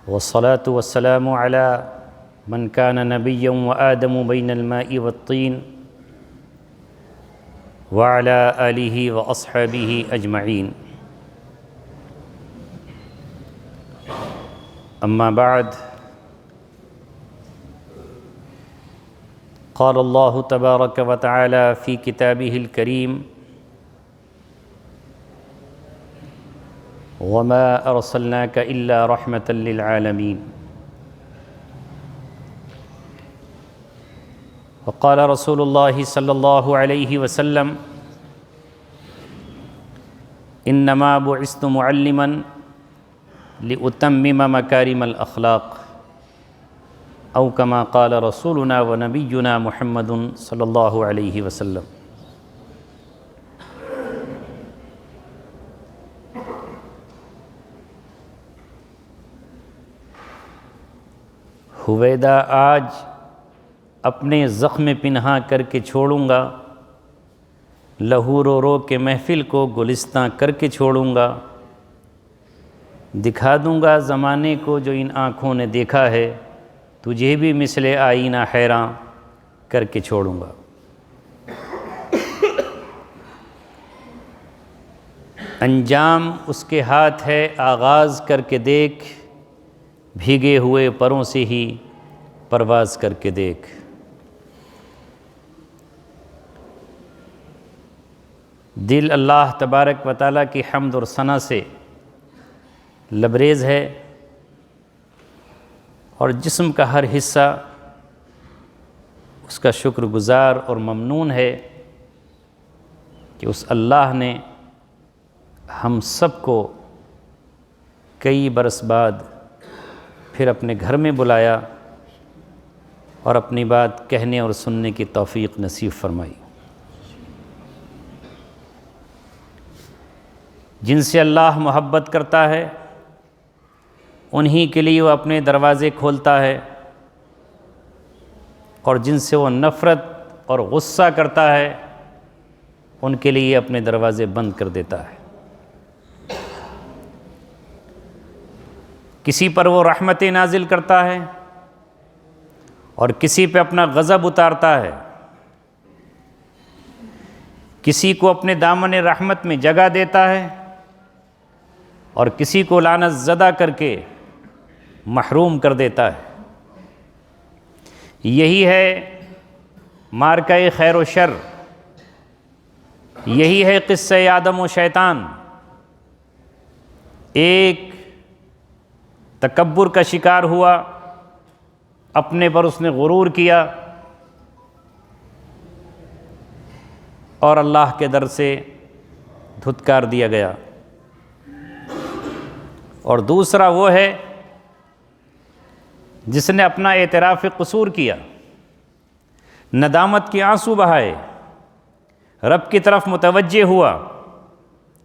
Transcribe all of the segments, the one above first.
والصلاة والسلام على من كان نبيا وآدم بين الماء والطين وعلى آله وأصحابه أجمعين. أما بعد، قال الله تبارك وتعالى في كتابه الكريم: وما أرسلناك إلا رحمة للعالمين. وقال رسول الله صلى الله عليه وسلم: إنما بعثت معلما لأتمم مكارم الأخلاق، أو كما قال رسولنا ونبينا محمد صلی اللہ علیہ وسلم. ہویدا آج اپنے زخم پنہاں کر کے چھوڑوں گا، لہو رو رو کے محفل کو گلستاں کر کے چھوڑوں گا، دکھا دوں گا زمانے کو جو ان آنکھوں نے دیکھا ہے، تجھے بھی مثل آئینہ حیراں کر کے چھوڑوں گا. انجام اس کے ہاتھ ہے، آغاز کر کے دیکھ، بھیگے ہوئے پروں سے ہی پرواز کر کے دیکھ. دل اللہ تبارک و تعالیٰ کی حمد اور ثنا سے لبریز ہے، اور جسم کا ہر حصہ اس کا شکر گزار اور ممنون ہے کہ اس اللہ نے ہم سب کو کئی برس بعد پھر اپنے گھر میں بلایا اور اپنی بات کہنے اور سننے کی توفیق نصیب فرمائی. جن سے اللہ محبت کرتا ہے انہی کے لیے وہ اپنے دروازے کھولتا ہے، اور جن سے وہ نفرت اور غصہ کرتا ہے ان کے لیے اپنے دروازے بند کر دیتا ہے. کسی پر وہ رحمتیں نازل کرتا ہے اور کسی پہ اپنا غضب اتارتا ہے، کسی کو اپنے دامن رحمت میں جگہ دیتا ہے اور کسی کو لعنت زدہ کر کے محروم کر دیتا ہے. یہی ہے مارکہ خیر و شر، یہی ہے قصہ آدم و شیطان. ایک تکبر کا شکار ہوا، اپنے پر اس نے غرور کیا اور اللہ کے در سے دھتکار دیا گیا. اور دوسرا وہ ہے جس نے اپنا اعتراف قصور کیا، ندامت کے آنسو بہائے، رب کی طرف متوجہ ہوا،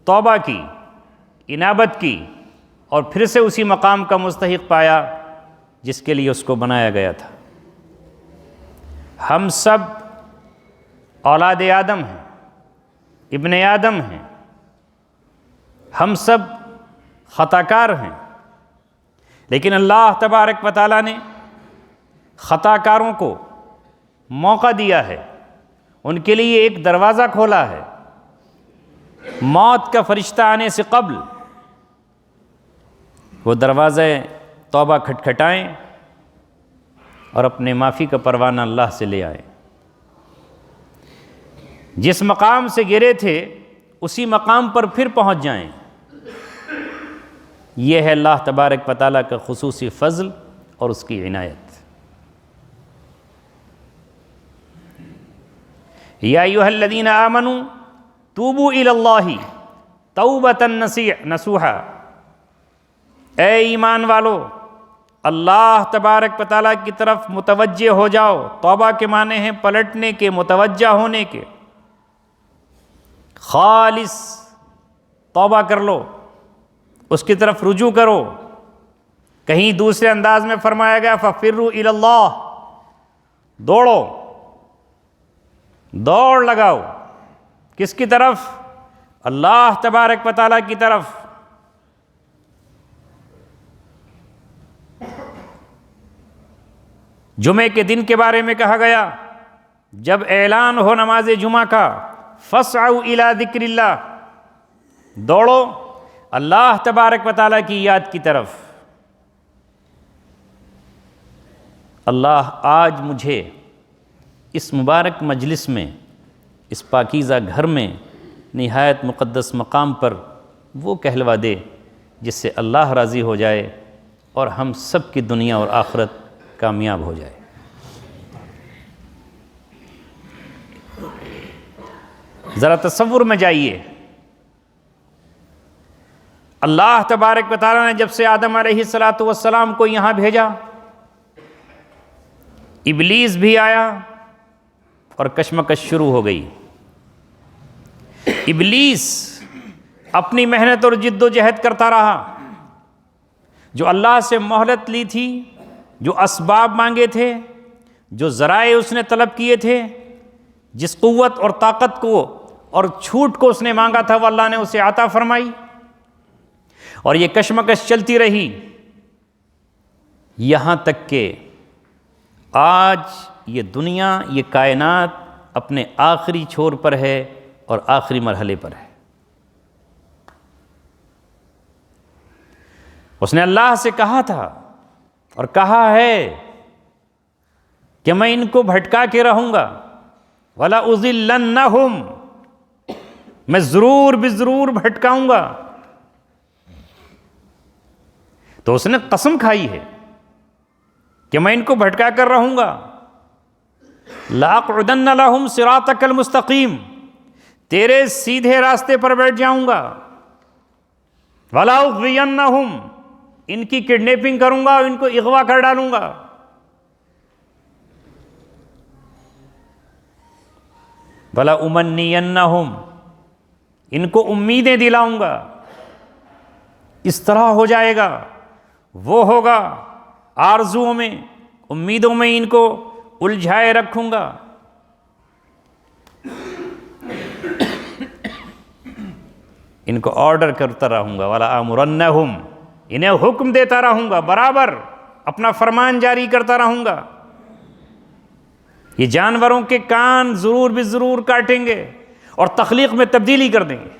توبہ کی، انابت کی، اور پھر سے اسی مقام کا مستحق پایا جس کے لیے اس کو بنایا گیا تھا. ہم سب اولاد آدم ہیں، ابن آدم ہیں، ہم سب خطا کار ہیں، لیکن اللہ تبارک و تعالیٰ نے خطا کاروں کو موقع دیا ہے، ان کے لیے ایک دروازہ کھولا ہے. موت کا فرشتہ آنے سے قبل وہ دروازہ توبہ کھٹکھٹائیں اور اپنے معافی کا پروانہ اللہ سے لے آئیں. جس مقام سے گرے تھے اسی مقام پر پھر پہنچ جائیں. یہ ہے اللہ تبارک و تعالیٰ کا خصوصی فضل اور اس کی عنایت. یا ایھا الذین آمنوا توبوا الی اللہ توبۃ نصوحا. اے ایمان والو، اللہ تبارک و تعالیٰ کی طرف متوجہ ہو جاؤ. توبہ کے معنی ہیں پلٹنے کے، متوجہ ہونے کے. خالص توبہ کر لو، اس کی طرف رجوع کرو. کہیں دوسرے انداز میں فرمایا گیا فَفِرُّوا إِلَى اللَّهِ، دوڑو، دوڑ لگاؤ. کس کی طرف؟ اللہ تبارک و تعالیٰ کی طرف. جمعے کے دن کے بارے میں کہا گیا جب اعلان ہو نماز جمعہ کا فَاسْعَوْا إِلَىٰ ذِكْرِ اللَّهِ، دوڑو اللہ تبارک و تعالیٰ کی یاد کی طرف۔ اللہ آج مجھے اس مبارک مجلس میں، اس پاکیزہ گھر میں، نہایت مقدس مقام پر وہ کہلوا دے جس سے اللہ راضی ہو جائے اور ہم سب کی دنیا اور آخرت کامیاب ہو جائے۔ ذرا تصور میں جائیے، اللہ تبارک و تعالیٰ نے جب سے آدم علیہ السلام کو یہاں بھیجا، ابلیس بھی آیا اور کشمکش شروع ہو گئی۔ ابلیس اپنی محنت اور جد و جہد کرتا رہا، جو اللہ سے مہلت لی تھی، جو اسباب مانگے تھے، جو ذرائع اس نے طلب کیے تھے، جس قوت اور طاقت کو اور چھوٹ کو اس نے مانگا تھا وہ اللہ نے اسے عطا فرمائی، اور یہ کشمکش چلتی رہی یہاں تک کہ آج یہ دنیا، یہ کائنات اپنے آخری چھور پر ہے اور آخری مرحلے پر ہے۔ اس نے اللہ سے کہا تھا اور کہا ہے کہ میں ان کو بھٹکا کے رہوں گا، وَلَأُضِلَّنَّهُمْ، میں ضرور بضرور بھٹکاؤں گا۔ تو اس نے قسم کھائی ہے کہ میں ان کو بھٹکا کر رہوں گا۔ لَأَقْعُدَنَّ لَهُمْ صِرَاطَكَ الْمُسْتَقِيمَ، تیرے سیدھے راستے پر بیٹھ جاؤں گا۔ وَلَأُغْوِيَنَّهُمْ، ان کی کڈنیپنگ کروں گا اور ان کو اغوا کر ڈالوں گا۔ وَلَأُمَنِّيَنَّهُمْ، ان کو امیدیں دلاؤں گا۔ اس طرح ہو جائے گا، وہ ہوگا، آرزوؤں میں، امیدوں میں ان کو الجھائے رکھوں گا۔ ان کو آرڈر کرتا رہوں گا، وَلَآمُرَنَّهُمْ، انہیں حکم دیتا رہوں گا، برابر اپنا فرمان جاری کرتا رہوں گا۔ یہ جانوروں کے کان ضرور بضرور کاٹیں گے اور تخلیق میں تبدیلی کر دیں گے۔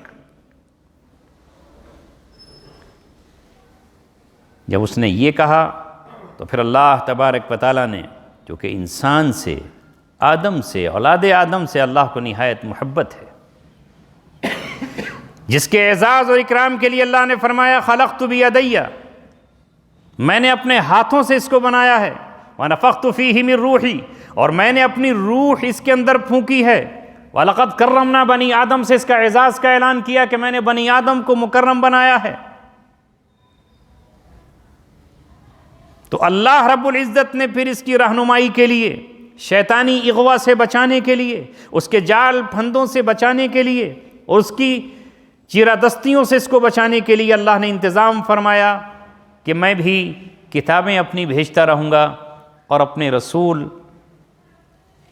جب اس نے یہ کہا تو پھر اللہ تبارک و تعالیٰ نے، چونکہ انسان سے، آدم سے، اولاد آدم سے اللہ کو نہایت محبت ہے، جس کے اعزاز اور اکرام کے لیے اللہ نے فرمایا خلقت بیدی، میں نے اپنے ہاتھوں سے اس کو بنایا ہے، ونفخت فیہ من روحی، اور میں نے اپنی روح اس کے اندر پھونکی ہے، وَلَقَدْ كَرَّمْنَا بنی آدم، سے اس کا اعزاز کا اعلان کیا کہ میں نے بنی آدم کو مکرم بنایا ہے۔ تو اللہ رب العزت نے پھر اس کی رہنمائی کے لیے، شیطانی اغوا سے بچانے کے لیے، اس کے جال پھندوں سے بچانے کے لیے، اور اس کی چیرہ دستیوں سے اس کو بچانے کے لیے اللہ نے انتظام فرمایا کہ میں بھی کتابیں اپنی بھیجتا رہوں گا اور اپنے رسول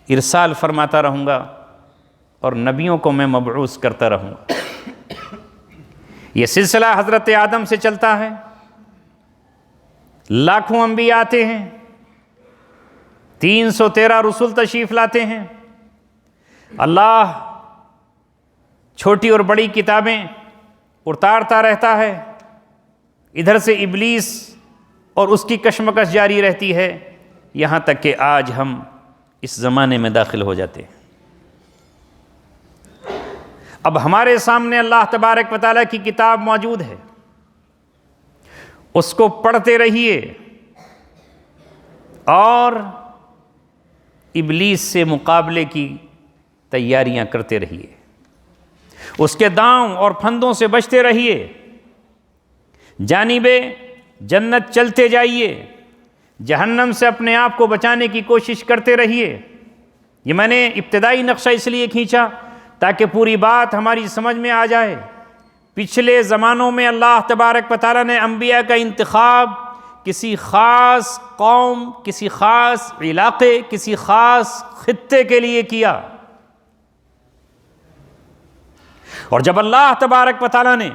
ارسال فرماتا رہوں گا اور نبیوں کو میں مبعوث کرتا رہوں گا۔ یہ سلسلہ حضرت آدم سے چلتا ہے، لاکھوں انبیاء آتے ہیں، 313 رسول تشریف لاتے ہیں، اللہ چھوٹی اور بڑی کتابیں اتارتا رہتا ہے، ادھر سے ابلیس اور اس کی کشمکش جاری رہتی ہے، یہاں تک کہ آج ہم اس زمانے میں داخل ہو جاتے ہیں۔ اب ہمارے سامنے اللہ تبارک و تعالیٰ کی کتاب موجود ہے، اس کو پڑھتے رہیے اور ابلیس سے مقابلے کی تیاریاں کرتے رہیے، اس کے داؤں اور پھندوں سے بچتے رہیے، جانب جنت چلتے جائیے، جہنم سے اپنے آپ کو بچانے کی کوشش کرتے رہیے۔ یہ میں نے ابتدائی نقشہ اس لیے کھینچا تاکہ پوری بات ہماری سمجھ میں آ جائے۔ پچھلے زمانوں میں اللہ تبارک و تعالیٰ نے انبیاء کا انتخاب کسی خاص قوم، کسی خاص علاقے، کسی خاص خطے کے لیے کیا، اور جب اللہ تبارک و تعالیٰ نے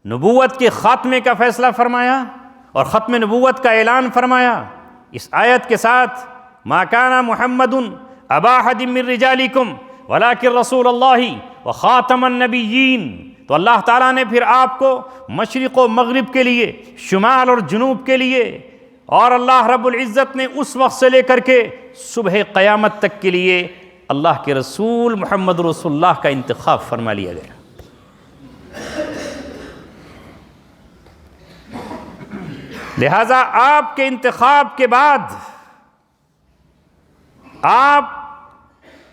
نبوت کے خاتمے کا فیصلہ فرمایا اور ختم نبوت کا اعلان فرمایا، اس آیت کے ساتھ ما کان محمد ابا احد من رجالکم ولکن رسول اللہ وخاتم النبیین، تو اللہ تعالیٰ نے پھر آپ کو مشرق و مغرب کے لیے، شمال اور جنوب کے لیے، اور اللہ رب العزت نے اس وقت سے لے کر کے صبح قیامت تک کے لیے اللہ کے رسول محمد رسول اللہ کا انتخاب فرما لیا گیا۔ لہذا آپ کے انتخاب کے بعد آپ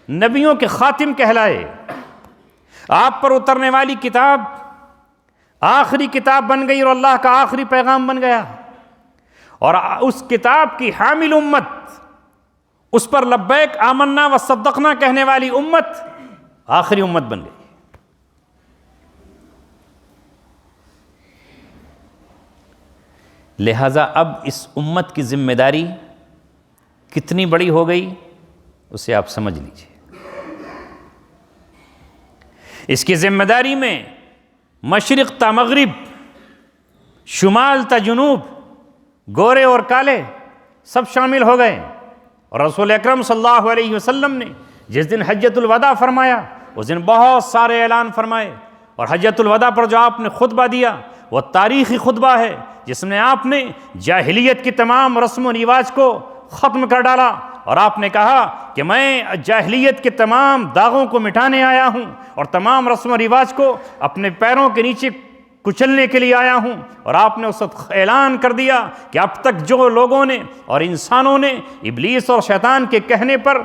نبیوں کے خاتم کہلائے، آپ پر اترنے والی کتاب آخری کتاب بن گئی اور اللہ کا آخری پیغام بن گیا، اور اس کتاب کی حامل امت، اس پر لبیک آمنا و صدقنا کہنے والی امت آخری امت بن گئی۔ لہذا اب اس امت کی ذمہ داری کتنی بڑی ہو گئی اسے آپ سمجھ لیجئے۔ اس کی ذمہ داری میں مشرق تا مغرب، شمال تا جنوب، گورے اور کالے سب شامل ہو گئے، اور رسول اکرم صلی اللہ علیہ وسلم نے جس دن حجۃ الوداع فرمایا اس دن بہت سارے اعلان فرمائے، اور حجۃ الوداع پر جو آپ نے خطبہ دیا وہ تاریخی خطبہ ہے جس میں آپ نے جاہلیت کی تمام رسم و رواج کو ختم کر ڈالا، اور آپ نے کہا کہ میں جاہلیت کے تمام داغوں کو مٹانے آیا ہوں اور تمام رسم و رواج کو اپنے پیروں کے نیچے کچلنے کے لیے آیا ہوں۔ اور آپ نے اس وقت اعلان کر دیا کہ اب تک جو لوگوں نے اور انسانوں نے ابلیس اور شیطان کے کہنے پر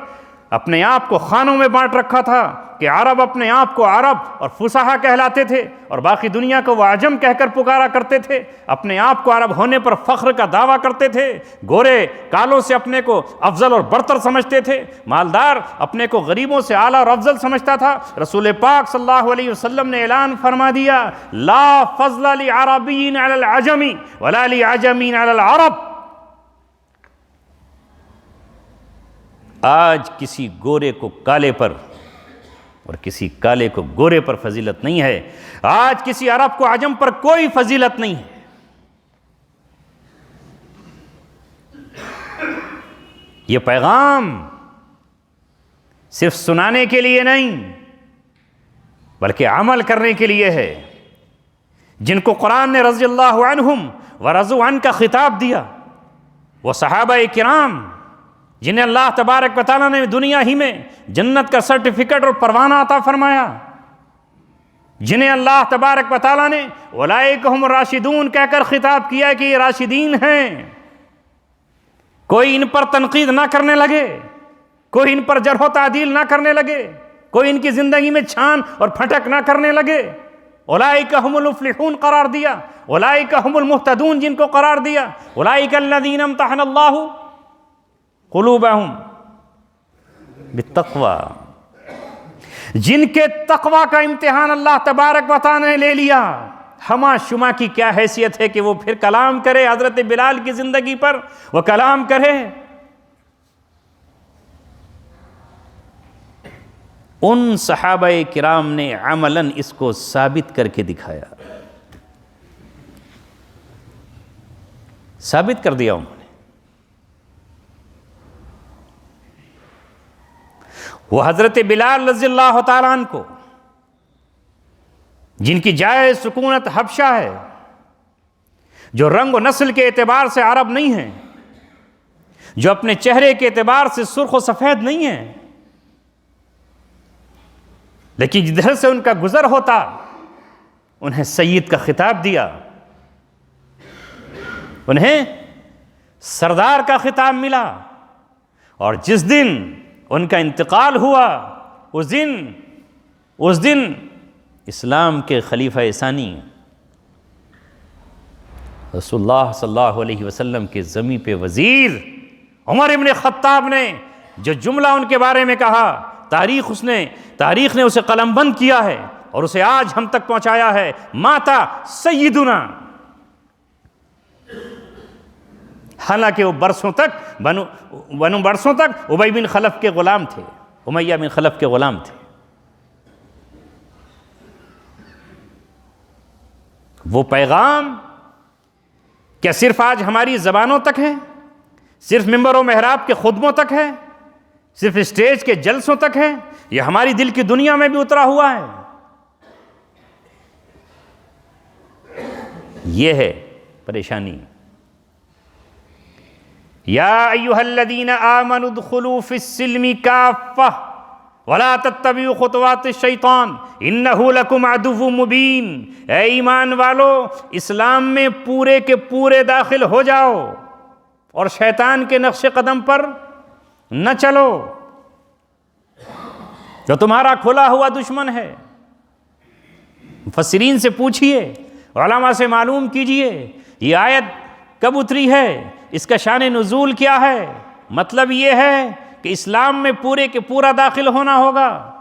اپنے آپ کو خانوں میں بانٹ رکھا تھا کہ عرب اپنے آپ کو عرب اور فصحا کہلاتے تھے اور باقی دنیا کو وہ عجم کہہ کر پکارا کرتے تھے، اپنے آپ کو عرب ہونے پر فخر کا دعویٰ کرتے تھے، گورے کالوں سے اپنے کو افضل اور برتر سمجھتے تھے، مالدار اپنے کو غریبوں سے اعلیٰ اور افضل سمجھتا تھا۔ رسول پاک صلی اللہ علیہ وسلم نے اعلان فرما دیا لا فضل لعربی علی العجم ولا لعجمی علی العرب۔ آج کسی گورے کو کالے پر اور کسی کالے کو گورے پر فضیلت نہیں ہے، آج کسی عرب کو عجم پر کوئی فضیلت نہیں ہے۔ یہ پیغام صرف سنانے کے لیے نہیں بلکہ عمل کرنے کے لیے ہے۔ جن کو قرآن نے رضی اللہ عنہم ورضوا عنہ کا خطاب دیا وہ صحابہ کرام جنہیں اللہ تبارک و تعالیٰ نے دنیا ہی میں جنت کا سرٹیفکیٹ اور پروانہ عطا فرمایا، جنہیں اللہ تبارک و تعالیٰ نے اولئک ہم الراشدون کہہ کر خطاب کیا کہ یہ راشدین ہیں۔ کوئی ان پر تنقید نہ کرنے لگے، کوئی ان پر جرح و تعدیل نہ کرنے لگے، کوئی ان کی زندگی میں چھان اور پھٹک نہ کرنے لگے۔ اولئک ہم المفلحون قرار دیا، اولئک ہم المہتدون جن کو قرار دیا، اولئک الذین امتحن اللہ قلوبہم بالتقوی، جن کے تقوی کا امتحان اللہ تبارک و تعالی نے لے لیا۔ ہما شما کی کیا حیثیت ہے کہ وہ پھر کلام کرے حضرت بلال کی زندگی پر، وہ کلام کرے۔ ان صحابہ کرام نے عملاً اس کو ثابت کر کے دکھایا، ثابت کر دیا انہوں نے۔ وہ حضرت بلال رضی اللہ تعالیٰ عنہ کو، جن کی جائے سکونت حبشہ ہے، جو رنگ و نسل کے اعتبار سے عرب نہیں ہیں، جو اپنے چہرے کے اعتبار سے سرخ و سفید نہیں ہیں، لیکن جدھر سے ان کا گزر ہوتا انہیں سید کا خطاب دیا، انہیں سردار کا خطاب ملا، اور جس دن ان کا انتقال ہوا اس دن اسلام کے خلیفہ ثانی رسول اللہ صلی اللہ علیہ وسلم کے زمین پہ وزیر عمر ابن خطاب نے جو جملہ ان کے بارے میں کہا، تاریخ نے اسے قلم بند کیا ہے اور اسے آج ہم تک پہنچایا ہے۔ ماتا سیدنا، حالانکہ وہ برسوں تک برسوں تک ابی بن خلف کے غلام تھے، امیہ بن خلف کے غلام تھے۔ وہ پیغام کیا صرف آج ہماری زبانوں تک ہے؟ صرف ممبر و محراب کے خطبوں تک ہے؟ صرف اسٹیج کے جلسوں تک ہے؟ یہ ہماری دل کی دنیا میں بھی اترا ہوا ہے؟ یہ ہے پریشانی۔ یا ایھا الذین آمنوا ادخلوا فی السلم کافہ ولا تتبعوا خطوات الشیطان انہ لکم عدو مبین۔ اے ایمان والو، اسلام میں پورے کے پورے داخل ہو جاؤ اور شیطان کے نقش قدم پر نہ چلو جو تمہارا کھلا ہوا دشمن ہے۔ مفسرین سے پوچھئے، علماء سے معلوم کیجئے یہ آیت کب اتری ہے، اس کا شان نزول کیا ہے؟ مطلب یہ ہے کہ اسلام میں پورے کے پورا داخل ہونا ہوگا۔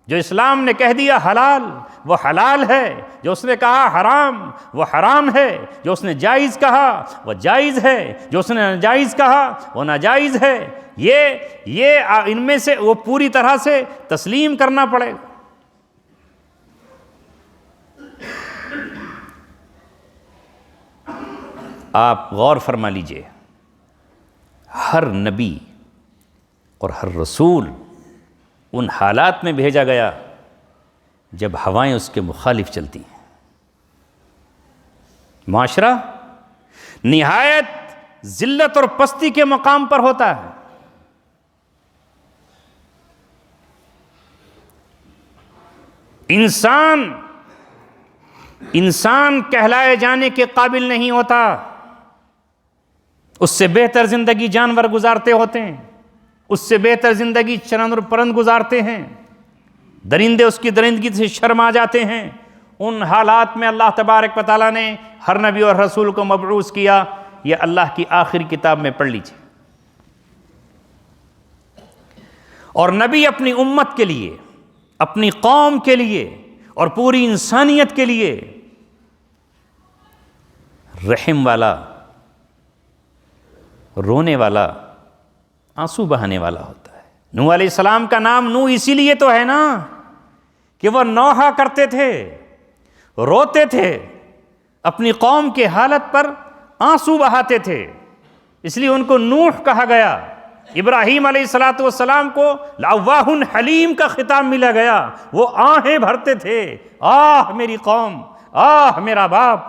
جو اسلام نے کہہ دیا حلال وہ حلال ہے، جو اس نے کہا حرام وہ حرام ہے، جو اس نے جائز کہا وہ جائز ہے، جو اس نے ناجائز کہا وہ ناجائز ہے۔ یہ ان میں سے وہ پوری طرح سے تسلیم کرنا پڑے گا۔ آپ غور فرما لیجئے، ہر نبی اور ہر رسول ان حالات میں بھیجا گیا جب ہوائیں اس کے مخالف چلتی ہیں۔ معاشرہ نہایت ذلت اور پستی کے مقام پر ہوتا ہے۔ انسان کہلائے جانے کے قابل نہیں ہوتا، اس سے بہتر زندگی جانور گزارتے ہوتے ہیں، اس سے بہتر زندگی چرند اور پرند گزارتے ہیں، درندے اس کی درندگی سے شرما جاتے ہیں۔ ان حالات میں اللہ تبارک و تعالیٰ نے ہر نبی اور رسول کو مبعوث کیا۔ یہ اللہ کی آخری کتاب میں پڑھ لیجیے۔ اور نبی اپنی امت کے لیے، اپنی قوم کے لیے اور پوری انسانیت کے لیے رحم والا، رونے والا، آنسو بہانے والا ہوتا ہے۔ نوح علیہ السلام کا نام نوح اسی لیے تو ہے نا کہ وہ نوحہ کرتے تھے، روتے تھے، اپنی قوم کے حالت پر آنسو بہاتے تھے، اس لیے ان کو نوح کہا گیا۔ ابراہیم علیہ السلام کو لأواہ حلیم کا خطاب ملا گیا، وہ آہیں بھرتے تھے، آہ میری قوم، آہ میرا باپ،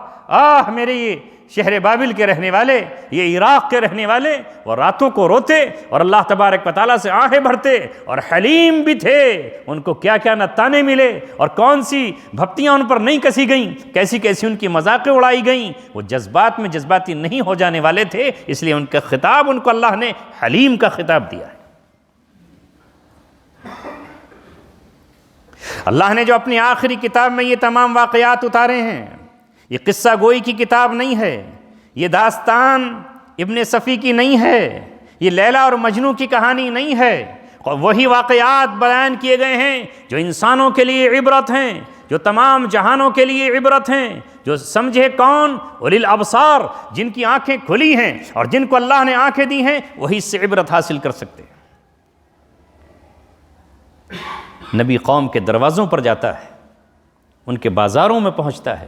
آہ میرے یہ شہر بابل کے رہنے والے، یہ عراق کے رہنے والے۔ وہ راتوں کو روتے اور اللہ تبارک و تعالیٰ سے آہیں بھرتے، اور حلیم بھی تھے۔ ان کو کیا کیا نہ تانے ملے اور کون سی بھپتیاں ان پر نہیں کسی گئیں، کیسی کیسی ان کی مذاقیں اڑائی گئیں۔ وہ جذبات میں جذباتی نہیں ہو جانے والے تھے، اس لیے ان کا خطاب، ان کو اللہ نے حلیم کا خطاب دیا ہے۔ اللہ نے جو اپنی آخری کتاب میں یہ تمام واقعات اتارے ہیں، یہ قصہ گوئی کی کتاب نہیں ہے، یہ داستان ابن صفی کی نہیں ہے، یہ لیلا اور مجنوں کی کہانی نہیں ہے۔ وہی واقعات بیان کیے گئے ہیں جو انسانوں کے لیے عبرت ہیں، جو تمام جہانوں کے لیے عبرت ہیں، جو سمجھے کون؟ اولی الابصار، جن کی آنکھیں کھلی ہیں اور جن کو اللہ نے آنکھیں دی ہیں، وہی اس سے عبرت حاصل کر سکتے ہیں۔ نبی قوم کے دروازوں پر جاتا ہے، ان کے بازاروں میں پہنچتا ہے،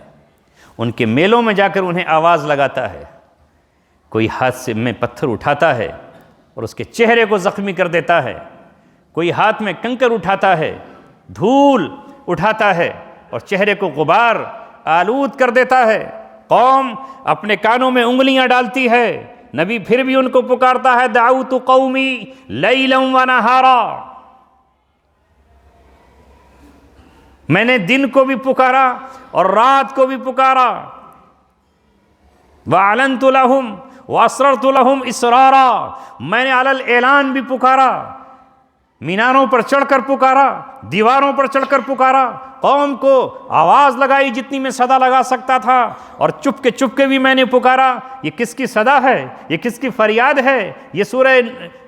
ان کے میلوں میں جا کر انہیں آواز لگاتا ہے۔ کوئی ہاتھ سے میں پتھر اٹھاتا ہے اور اس کے چہرے کو زخمی کر دیتا ہے، کوئی ہاتھ میں کنکر اٹھاتا ہے، دھول اٹھاتا ہے اور چہرے کو غبار آلود کر دیتا ہے۔ قوم اپنے کانوں میں انگلیاں ڈالتی ہے، نبی پھر بھی ان کو پکارتا ہے، دعوت قومی لیلا و نہارا، میں نے دن کو بھی پکارا اور رات کو بھی پکارا، وَأَعْلَنْتُ لَهُمْ وَأَسْرَرْتُ لَهُمْ إِسْرَارًا، میں نے علی الاعلان بھی پکارا، میناروں پر چڑھ کر پکارا، دیواروں پر چڑھ کر پکارا، قوم کو آواز لگائی جتنی میں صدا لگا سکتا تھا، اور چپ کے بھی میں نے پکارا۔ یہ کس کی صدا ہے؟ یہ کس کی فریاد ہے؟ یہ سورہ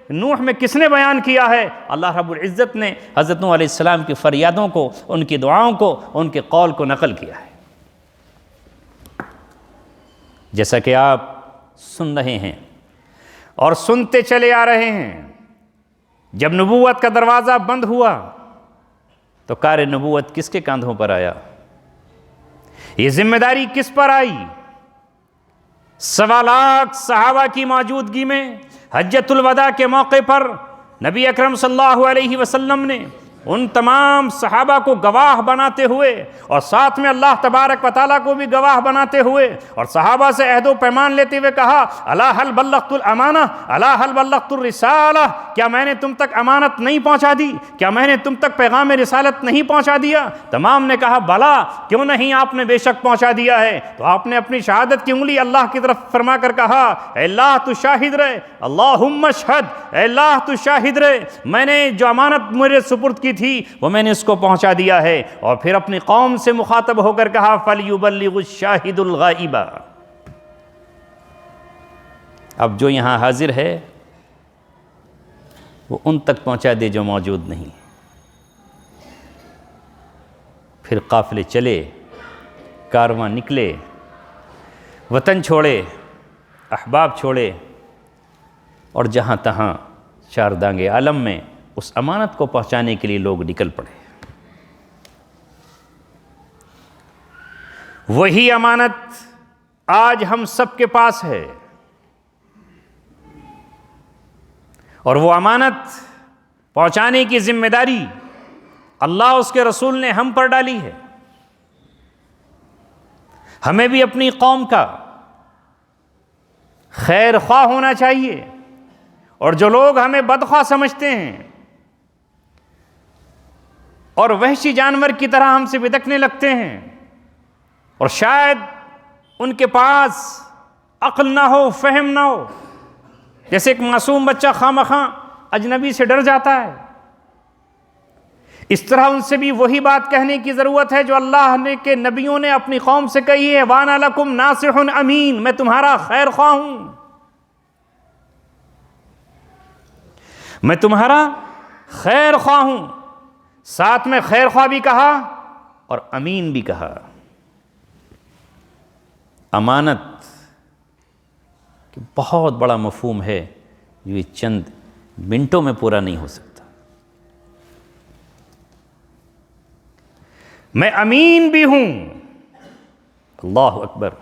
نوح میں کس نے بیان کیا ہے؟ اللہ رب العزت نے حضرت نوح علیہ السلام کی فریادوں کو، ان کی دعاؤں کو، ان کے قول کو نقل کیا ہے۔ جیسا کہ آپ سن رہے ہیں اور سنتے چلے آ رہے ہیں، جب نبوت کا دروازہ بند ہوا تو کار نبوت کس کے کاندھوں پر آیا؟ یہ ذمہ داری کس پر آئی؟ 1.25 لاکھ صحابہ کی موجودگی میں حجۃ الوداع کے موقع پر نبی اکرم صلی اللہ علیہ وسلم نے ان تمام صحابہ کو گواہ بناتے ہوئے اور ساتھ میں اللہ تبارک و تعالیٰ کو بھی گواہ بناتے ہوئے اور صحابہ سے عہد و پیمان لیتے ہوئے کہا الا هل بلغت الامانہ الا هل بلغت الرسالہ، کیا میں نے تم تک امانت نہیں پہنچا دی؟ کیا میں نے تم تک پیغام رسالت نہیں پہنچا دیا؟ تمام نے کہا بلا، کیوں نہیں، آپ نے بے شک پہنچا دیا ہے۔ تو آپ نے اپنی شہادت کی انگلی اللہ کی طرف فرما کر کہا اے اللہ تو شاہد رہے، اللہم اشہد، اے اللہ تو شاہد رہے، میں نے جو امانت میرے سپرد کی تھی وہ میں نے اس کو پہنچا دیا ہے۔ اور پھر اپنی قوم سے مخاطب ہو کر کہا فَلْيُبَلِّغُ الشَّاهِدُ الْغَائِبَ، اب جو یہاں حاضر ہے وہ ان تک پہنچا دے جو موجود نہیں۔ پھر قافلے چلے، کارواں نکلے، وطن چھوڑے، احباب چھوڑے، اور جہاں تہاں چاردانگ عالم میں اس امانت کو پہنچانے کے لیے لوگ نکل پڑے۔ وہی امانت آج ہم سب کے پاس ہے، اور وہ امانت پہنچانے کی ذمہ داری اللہ اس کے رسول نے ہم پر ڈالی ہے۔ ہمیں بھی اپنی قوم کا خیر خواہ ہونا چاہیے، اور جو لوگ ہمیں بدخواہ سمجھتے ہیں اور وحشی جانور کی طرح ہم سے بدکنے لگتے ہیں، اور شاید ان کے پاس عقل نہ ہو، فہم نہ ہو، جیسے ایک معصوم بچہ خواہ اجنبی سے ڈر جاتا ہے، اس طرح ان سے بھی وہی بات کہنے کی ضرورت ہے جو اللہ نے کے نبیوں نے اپنی قوم سے کہی ہے وَأَنَا لَكُمْ نَاصِحٌ امین، میں تمہارا خیر خواہ ہوں، میں تمہارا خیر خواہ ہوں۔ ساتھ میں خیر خواہ بھی کہا اور امین بھی کہا۔ امانت کہ بہت بڑا مفہوم ہے جو یہ چند منٹوں میں پورا نہیں ہو سکتا۔ میں امین بھی ہوں، اللہ اکبر،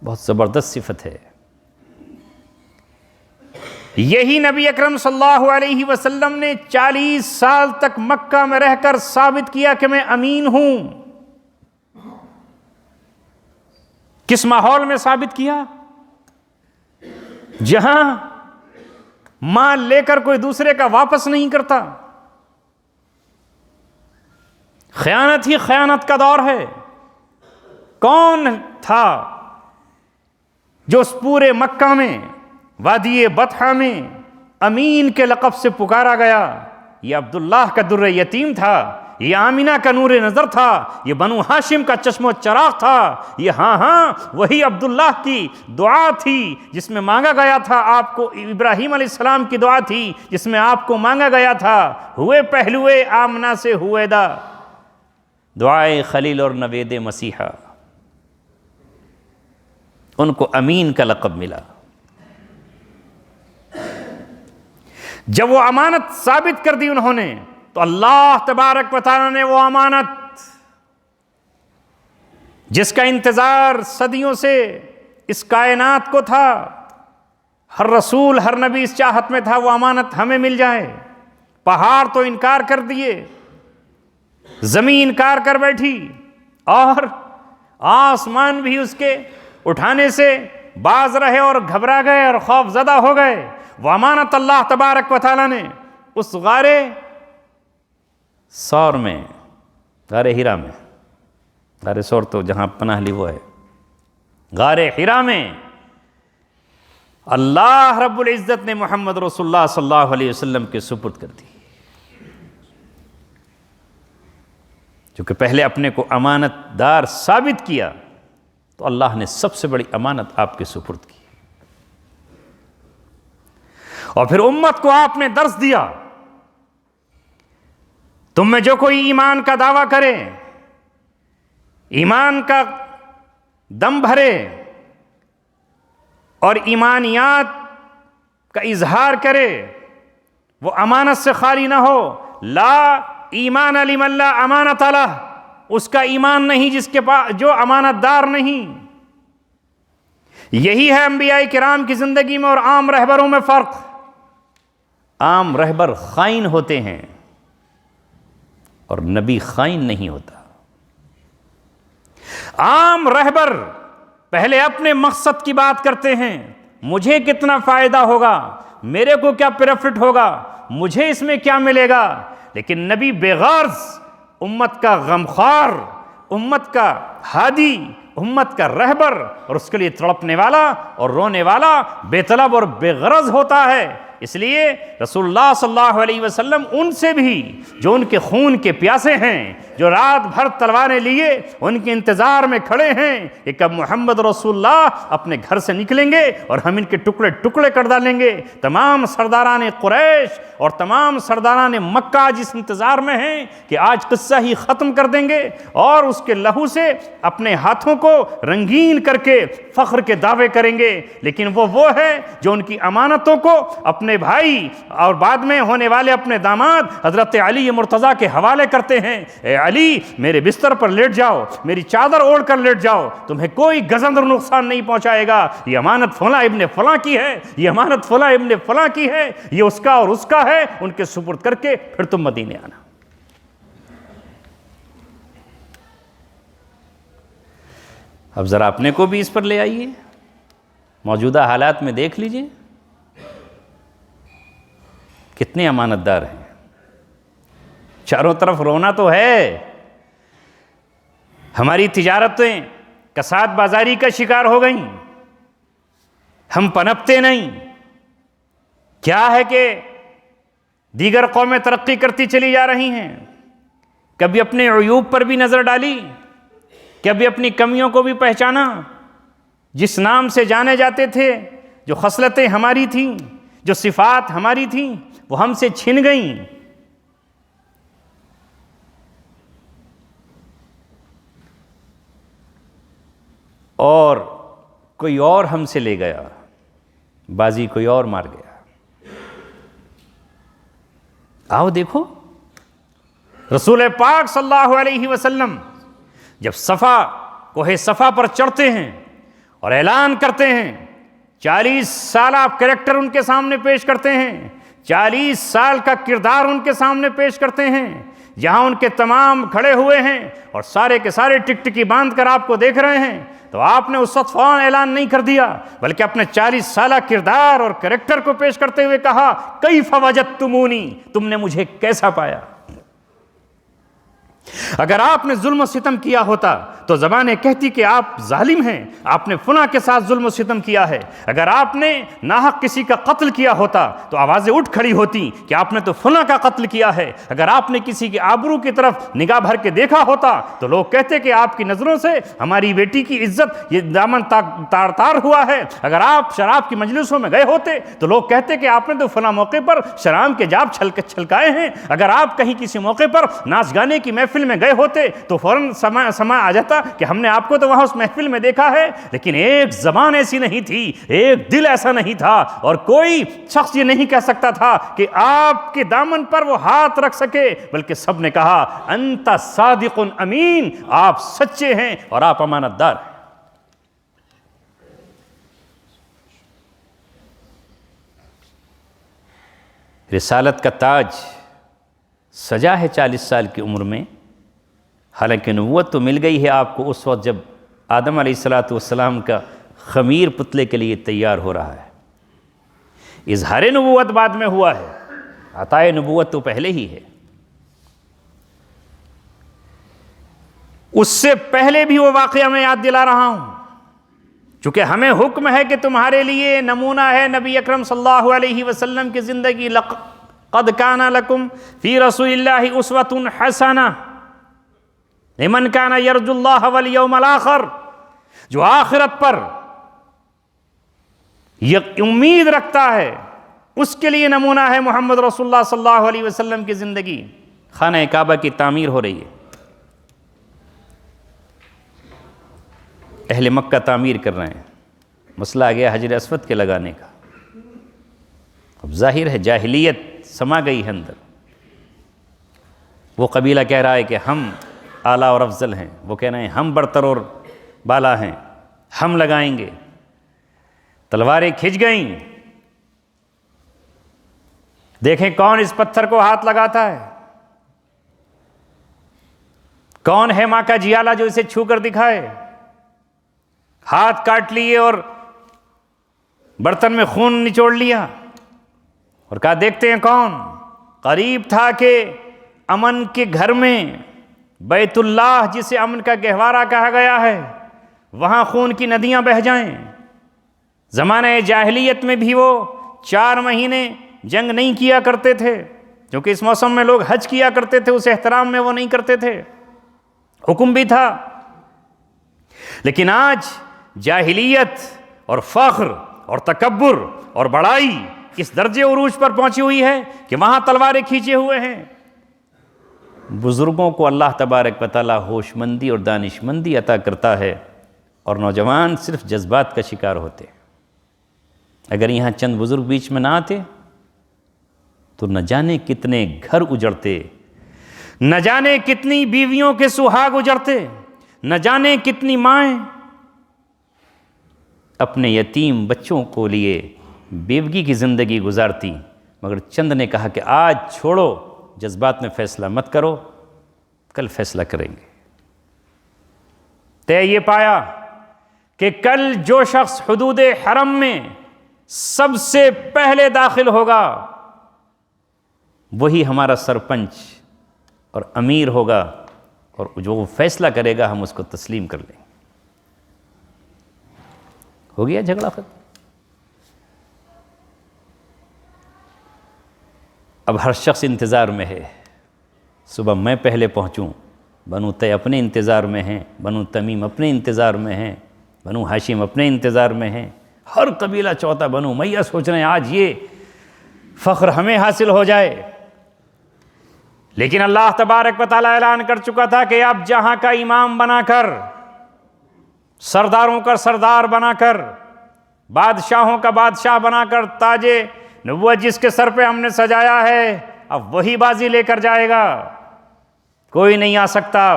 بہت زبردست صفت ہے۔ یہی نبی اکرم صلی اللہ علیہ وسلم نے 40 سال تک مکہ میں رہ کر ثابت کیا کہ میں امین ہوں۔ کس ماحول میں ثابت کیا؟ جہاں مال لے کر کوئی دوسرے کا واپس نہیں کرتا، خیانت ہی خیانت کا دور ہے۔ کون تھا جو اس پورے مکہ میں، وادی بطحہ میں امین کے لقب سے پکارا گیا؟ یہ عبداللہ کا در یتیم تھا، یہ آمینہ کا نور نظر تھا، یہ بنو ہاشم کا چشم و چراغ تھا، یہ ہاں وہی عبداللہ کی دعا تھی جس میں مانگا گیا تھا آپ کو، ابراہیم علیہ السلام کی دعا تھی جس میں آپ کو مانگا گیا تھا ہوئے پہلوئے آمنہ سے ہوئے دا، دعائے خلیل اور نوید مسیحا۔ ان کو امین کا لقب ملا۔ جب وہ امانت ثابت کر دی انہوں نے، تو اللہ تبارک و تعالیٰ نے وہ امانت جس کا انتظار صدیوں سے اس کائنات کو تھا، ہر رسول ہر نبی اس چاہت میں تھا وہ امانت ہمیں مل جائے۔ پہاڑ تو انکار کر دیے، زمین انکار کر بیٹھی، اور آسمان بھی اس کے اٹھانے سے باز رہے اور گھبرا گئے اور خوف زدہ ہو گئے۔ وہ امانت اللہ تبارک و تعالیٰ نے اس غار سور میں، غار ہیرا میں، غار سور تو جہاں پناہ لی وہ ہے، غار ہیرا میں اللہ رب العزت نے محمد رسول اللہ صلی اللہ علیہ وسلم کے سپرد کر دی، چونکہ پہلے اپنے کو امانت دار ثابت کیا تو اللہ نے سب سے بڑی امانت آپ کے سپرد کی، اور پھر امت کو آپ نے درس دیا، تم میں جو کوئی ایمان کا دعویٰ کرے، ایمان کا دم بھرے اور ایمانیات کا اظہار کرے، وہ امانت سے خالی نہ ہو۔ لا ایمان لمن لا امانت لہ، اس کا ایمان نہیں جس کے پاس جو امانت دار نہیں۔ یہی ہے انبیاء کرام کی زندگی میں اور عام رہبروں میں فرق۔ عام رہبر خائن ہوتے ہیں اور نبی خائن نہیں ہوتا۔ عام رہبر پہلے اپنے مقصد کی بات کرتے ہیں، مجھے کتنا فائدہ ہوگا، میرے کو کیا پروفٹ ہوگا، مجھے اس میں کیا ملے گا۔ لیکن نبی بے غرض، امت کا غمخوار، امت کا ہادی، امت کا رہبر، اور اس کے لیے تڑپنے والا اور رونے والا، بے طلب اور بے غرض ہوتا ہے۔ اس لیے رسول اللہ صلی اللہ علیہ وسلم ان سے بھی جو ان کے خون کے پیاسے ہیں، جو رات بھر تلواریں لیے ان کے انتظار میں کھڑے ہیں کہ کب محمد رسول اللہ اپنے گھر سے نکلیں گے اور ہم ان کے ٹکڑے ٹکڑے کر ڈالیں گے، تمام سرداران قریش اور تمام سرداران مکہ جس انتظار میں ہیں کہ آج قصہ ہی ختم کر دیں گے اور اس کے لہو سے اپنے ہاتھوں کو رنگین کر کے فخر کے دعوے کریں گے۔ لیکن وہ ہے جو ان کی امانتوں کو اپنے بھائی اور بعد میں ہونے والے اپنے داماد حضرت علی مرتضیٰ کے حوالے کرتے ہیں، اے علی میرے بستر پر لیٹ جاؤ، میری چادر اوڑھ کر لیٹ جاؤ، تمہیں کوئی گزندر نقصان نہیں پہنچائے گا، یہ امانت فلاں ابن فلاں کی ہے، یہ امانت فلاں ابن فلاں کی ہے، یہ اس کا اور اس کا ہے، ان کے سپرد کر کے پھر تم مدینے آنا۔ اب ذرا اپنے کو بھی اس پر لے آئیے، موجودہ حالات میں دیکھ لیجئے کتنے امانت دار ہیں۔ چاروں طرف رونا تو ہے، ہماری تجارتیں کساد بازاری کا شکار ہو گئیں، ہم پنپتے نہیں۔ کیا ہے کہ دیگر قومیں ترقی کرتی چلی جا رہی ہیں، کبھی اپنے عیوب پر بھی نظر ڈالی، کبھی اپنی کمیوں کو بھی پہچانا۔ جس نام سے جانے جاتے تھے، جو خصلتیں ہماری تھیں، جو صفات ہماری تھیں، وہ ہم سے چھن گئیں۔ اور کوئی اور ہم سے لے گیا، بازی کوئی اور مار گیا۔ آؤ دیکھو رسول پاک صلی اللہ علیہ وسلم جب کوہ صفا پر چڑھتے ہیں اور اعلان کرتے ہیں، 40 سالہ کریکٹر ان کے سامنے پیش کرتے ہیں، 40 سال کا کردار ان کے سامنے پیش کرتے ہیں، جہاں ان کے تمام کھڑے ہوئے ہیں اور سارے کے سارے ٹکٹکی باندھ کر آپ کو دیکھ رہے ہیں، تو آپ نے اس وقت فوراً اعلان نہیں کر دیا، بلکہ اپنے 40 سالہ کردار اور کریکٹر کو پیش کرتے ہوئے کہا، کیف وجدتمونی، تم نے مجھے کیسا پایا۔ اگر آپ نے ظلم و ستم کیا ہوتا تو زبانیں کہتی کہ آپ ظالم ہیں، آپ نے فلاں کے ساتھ ظلم و ستم کیا ہے۔ اگر آپ نے ناحق کسی کا قتل کیا ہوتا تو آوازیں اٹھ کھڑی ہوتی کہ آپ نے تو فلاں کا قتل کیا ہے۔ اگر آپ نے کسی کی آبرو کی طرف نگاہ بھر کے دیکھا ہوتا تو لوگ کہتے کہ آپ کی نظروں سے ہماری بیٹی کی عزت یہ دامن تار تار ہوا ہے۔ اگر آپ شراب کی مجلسوں میں گئے ہوتے تو لوگ کہتے کہ آپ نے تو فلاں موقع پر شراب کے جام چھلکائے ہیں۔ اگر آپ کہیں کسی موقع پر ناچ گانے کی محفل میں گئے ہوتے تو فوراً سما آ جاتا کہ ہم نے آپ کو تو وہاں اس محفل میں دیکھا ہے۔ لیکن ایک زبان ایسی نہیں تھی، ایک دل ایسا نہیں تھا، اور کوئی شخص یہ نہیں کہہ سکتا تھا کہ آپ کے دامن پر وہ ہاتھ رکھ سکے، بلکہ سب نے کہا انت صادق امین، آپ سچے ہیں اور آپ امانت دار ہیں۔ رسالت کا تاج سجا ہے 40 سال کی عمر میں، حالانکہ نبوت تو مل گئی ہے آپ کو اس وقت جب آدم علیہ السلام کا خمیر پتلے کے لیے تیار ہو رہا ہے۔ اظہار نبوت بعد میں ہوا ہے، عطائے نبوت تو پہلے ہی ہے۔ اس سے پہلے بھی وہ واقعہ میں یاد دلا رہا ہوں، چونکہ ہمیں حکم ہے کہ تمہارے لیے نمونہ ہے نبی اکرم صلی اللہ علیہ وسلم کی زندگی۔ قد کان لکم فی رسول اللہ اسوۃ حسنہ لمن کان یرجو اللہ والیوم الآخر، جو آخرت پر یہ امید رکھتا ہے اس کے لیے نمونہ ہے محمد رسول اللہ صلی اللہ علیہ وسلم کی زندگی۔ خانہ کعبہ کی تعمیر ہو رہی ہے، اہل مکہ تعمیر کر رہے ہیں، مسئلہ آ گیا حجر اسود کے لگانے کا۔ اب ظاہر ہے جاہلیت سما گئی ہے اندر، وہ قبیلہ کہہ رہا ہے کہ ہم اعلیٰ اور افضل ہیں، وہ کہہ رہے ہیں ہم برتر اور بالا ہیں، ہم لگائیں گے۔ تلواریں کھنچ گئیں. دیکھیں کون اس پتھر کو ہاتھ لگاتا ہے, کون ہے ماں کا جیالہ جو اسے چھو کر دکھائے. ہاتھ کاٹ لیے اور برتن میں خون نچوڑ لیا اور کہا دیکھتے ہیں کون. قریب تھا کہ امن کے گھر میں, بیت اللہ جسے امن کا گہوارہ کہا گیا ہے, وہاں خون کی ندیاں بہہ جائیں. زمانہ جاہلیت میں بھی وہ 4 مہینے جنگ نہیں کیا کرتے تھے, کیونکہ اس موسم میں لوگ حج کیا کرتے تھے, اس احترام میں وہ نہیں کرتے تھے, حکم بھی تھا. لیکن آج جاہلیت اور فخر اور تکبر اور بڑائی اس درجے عروج پر پہنچی ہوئی ہے کہ وہاں تلواریں کھینچے ہوئے ہیں. بزرگوں کو اللہ تبارک و تعالی ہوش مندی اور دانش مندی عطا کرتا ہے, اور نوجوان صرف جذبات کا شکار ہوتے. اگر یہاں چند بزرگ بیچ میں نہ آتے تو نہ جانے کتنے گھر اجڑتے, نہ جانے کتنی بیویوں کے سہاگ اجڑتے, نہ جانے کتنی مائیں اپنے یتیم بچوں کو لیے بیوگی کی زندگی گزارتی. مگر چند نے کہا کہ آج چھوڑو, جذبات میں فیصلہ مت کرو, کل فیصلہ کریں گے. طے یہ پایا کہ کل جو شخص حدود حرم میں سب سے پہلے داخل ہوگا وہی ہمارا سرپنچ اور امیر ہوگا, اور جو وہ فیصلہ کرے گا ہم اس کو تسلیم کر لیں گے. ہو گیا جھگڑا ختم. اب ہر شخص انتظار میں ہے, صبح میں پہلے پہنچوں. بنو طے اپنے انتظار میں ہیں, بنو تمیم اپنے انتظار میں ہیں, بنو ہاشم اپنے انتظار میں ہیں, ہر قبیلہ چوتھا بنو امیہ سوچ رہے ہیں آج یہ فخر ہمیں حاصل ہو جائے. لیکن اللہ تبارک و تعالیٰ اعلان کر چکا تھا کہ اب جہاں کا امام بنا کر, سرداروں کا سردار بنا کر, بادشاہوں کا بادشاہ بنا کر, تاج نبوت جس کے سر پہ ہم نے سجایا ہے, اب وہی بازی لے کر جائے گا, کوئی نہیں آ سکتا.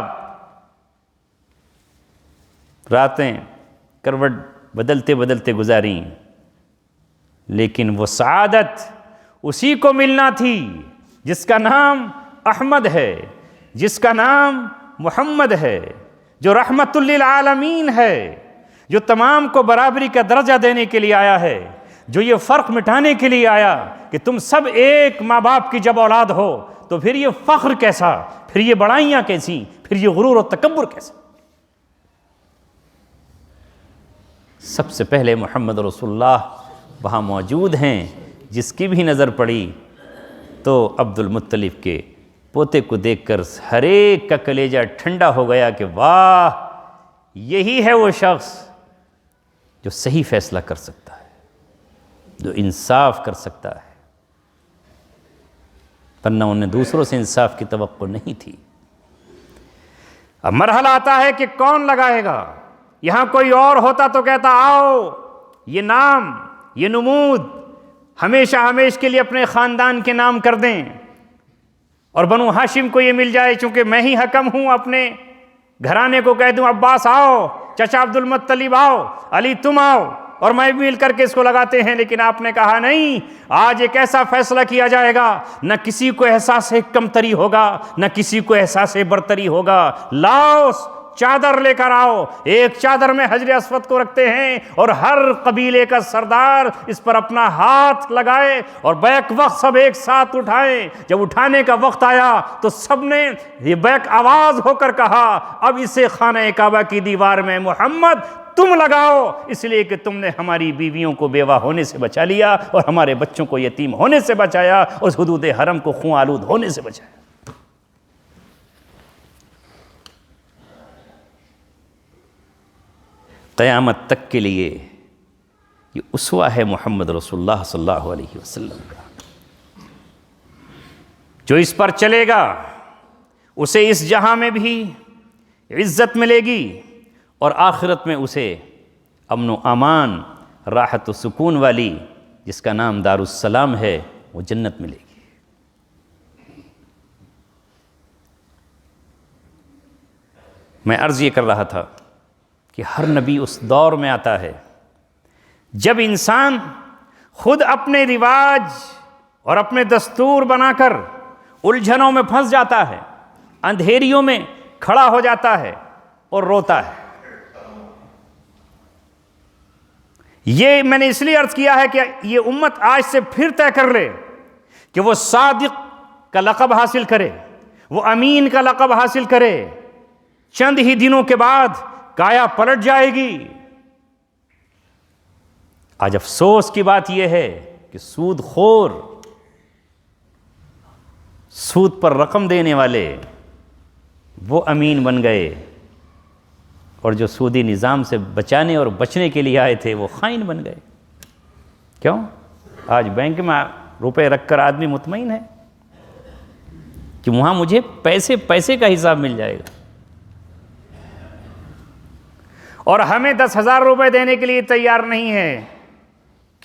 راتیں کروٹ بدلتے بدلتے گزاریں, لیکن وہ سعادت اسی کو ملنا تھی جس کا نام احمد ہے, جس کا نام محمد ہے, جو رحمت للعالمین ہے, جو تمام کو برابری کا درجہ دینے کے لیے آیا ہے, جو یہ فرق مٹانے کے لیے آیا کہ تم سب ایک ماں باپ کی جب اولاد ہو تو پھر یہ فخر کیسا, پھر یہ بڑائیاں کیسی, پھر یہ غرور و تکبر کیسا. سب سے پہلے محمد رسول اللہ وہاں موجود ہیں. جس کی بھی نظر پڑی تو عبد المطلب کے پوتے کو دیکھ کر ہر ایک کا کلیجہ ٹھنڈا ہو گیا کہ واہ, یہی ہے وہ شخص جو صحیح فیصلہ کر سکتا ہے, جو انصاف کر سکتا ہے. ورنہ انہیں دوسروں سے انصاف کی توقع نہیں تھی. اب مرحلہ آتا ہے کہ کون لگائے گا. یہاں کوئی اور ہوتا تو کہتا آؤ یہ نام, یہ نمود ہمیشہ ہمیشہ کے لیے اپنے خاندان کے نام کر دیں, اور بنو ہاشم کو یہ مل جائے, چونکہ میں ہی حکم ہوں, اپنے گھرانے کو کہہ دوں عباس آؤ, چچا عبد المطلب آؤ, علی تم آؤ, اور میں بھی مل کر کے اس کو لگاتے ہیں. لیکن آپ نے کہا نہیں, آج ایک ایسا فیصلہ کیا جائے گا نہ کسی کو احساس کمتری ہوگا, نہ کسی کو احساس برتری ہوگا. لاؤ چادر لے کر آؤ. ایک چادر میں حجر اسود کو رکھتے ہیں اور ہر قبیلے کا سردار اس پر اپنا ہاتھ لگائے اور بیک وقت سب ایک ساتھ اٹھائیں. جب اٹھانے کا وقت آیا تو سب نے یہ بیک آواز ہو کر کہا اب اسے خانہ کعبہ کی دیوار میں محمد تم لگاؤ, اس لیے کہ تم نے ہماری بیویوں کو بیوہ ہونے سے بچا لیا اور ہمارے بچوں کو یتیم ہونے سے بچایا, اس حدود حرم کو خون آلود ہونے سے بچایا. قیامت تک کے لیے یہ اسوہ ہے محمد رسول اللہ صلی اللہ علیہ وسلم کا. جو اس پر چلے گا اسے اس جہاں میں بھی عزت ملے گی اور آخرت میں اسے امن و امان, راحت و سکون والی جس کا نام دار السلام ہے, وہ جنت ملے گی. میں عرض یہ کر رہا تھا کہ ہر نبی اس دور میں آتا ہے جب انسان خود اپنے رواج اور اپنے دستور بنا کر الجھنوں میں پھنس جاتا ہے، اندھیریوں میں کھڑا ہو جاتا ہے اور روتا ہے. یہ میں نے اس لیے عرض کیا ہے کہ یہ امت آج سے پھر طے کر لے کہ وہ صادق کا لقب حاصل کرے، وہ امین کا لقب حاصل کرے. چند ہی دنوں کے بعد کایا پلٹ جائے گی. آج افسوس کی بات یہ ہے کہ سود خور، سود پر رقم دینے والے وہ امین بن گئے، اور جو سودی نظام سے بچانے اور بچنے کے لیے آئے تھے وہ خائن بن گئے. کیوں؟ آج بینک میں روپے رکھ کر آدمی مطمئن ہے کہ وہاں مجھے پیسے کا حساب مل جائے گا، اور ہمیں 10,000 روپے دینے کے لیے تیار نہیں ہے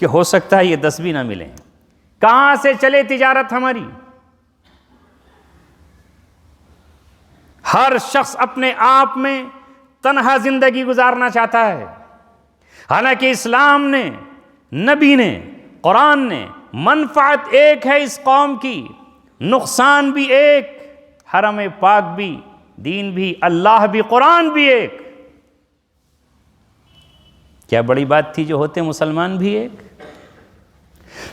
کہ ہو سکتا ہے یہ 10 بھی نہ ملیں. کہاں سے چلے تجارت ہماری؟ ہر شخص اپنے آپ میں تنہا زندگی گزارنا چاہتا ہے، حالانکہ اسلام نے، نبی نے، قرآن نے، منفعت ایک ہے اس قوم کی، نقصان بھی ایک، حرم پاک بھی، دین بھی، اللہ بھی، قرآن بھی ایک. کیا بڑی بات تھی جو ہوتے مسلمان بھی ایک؟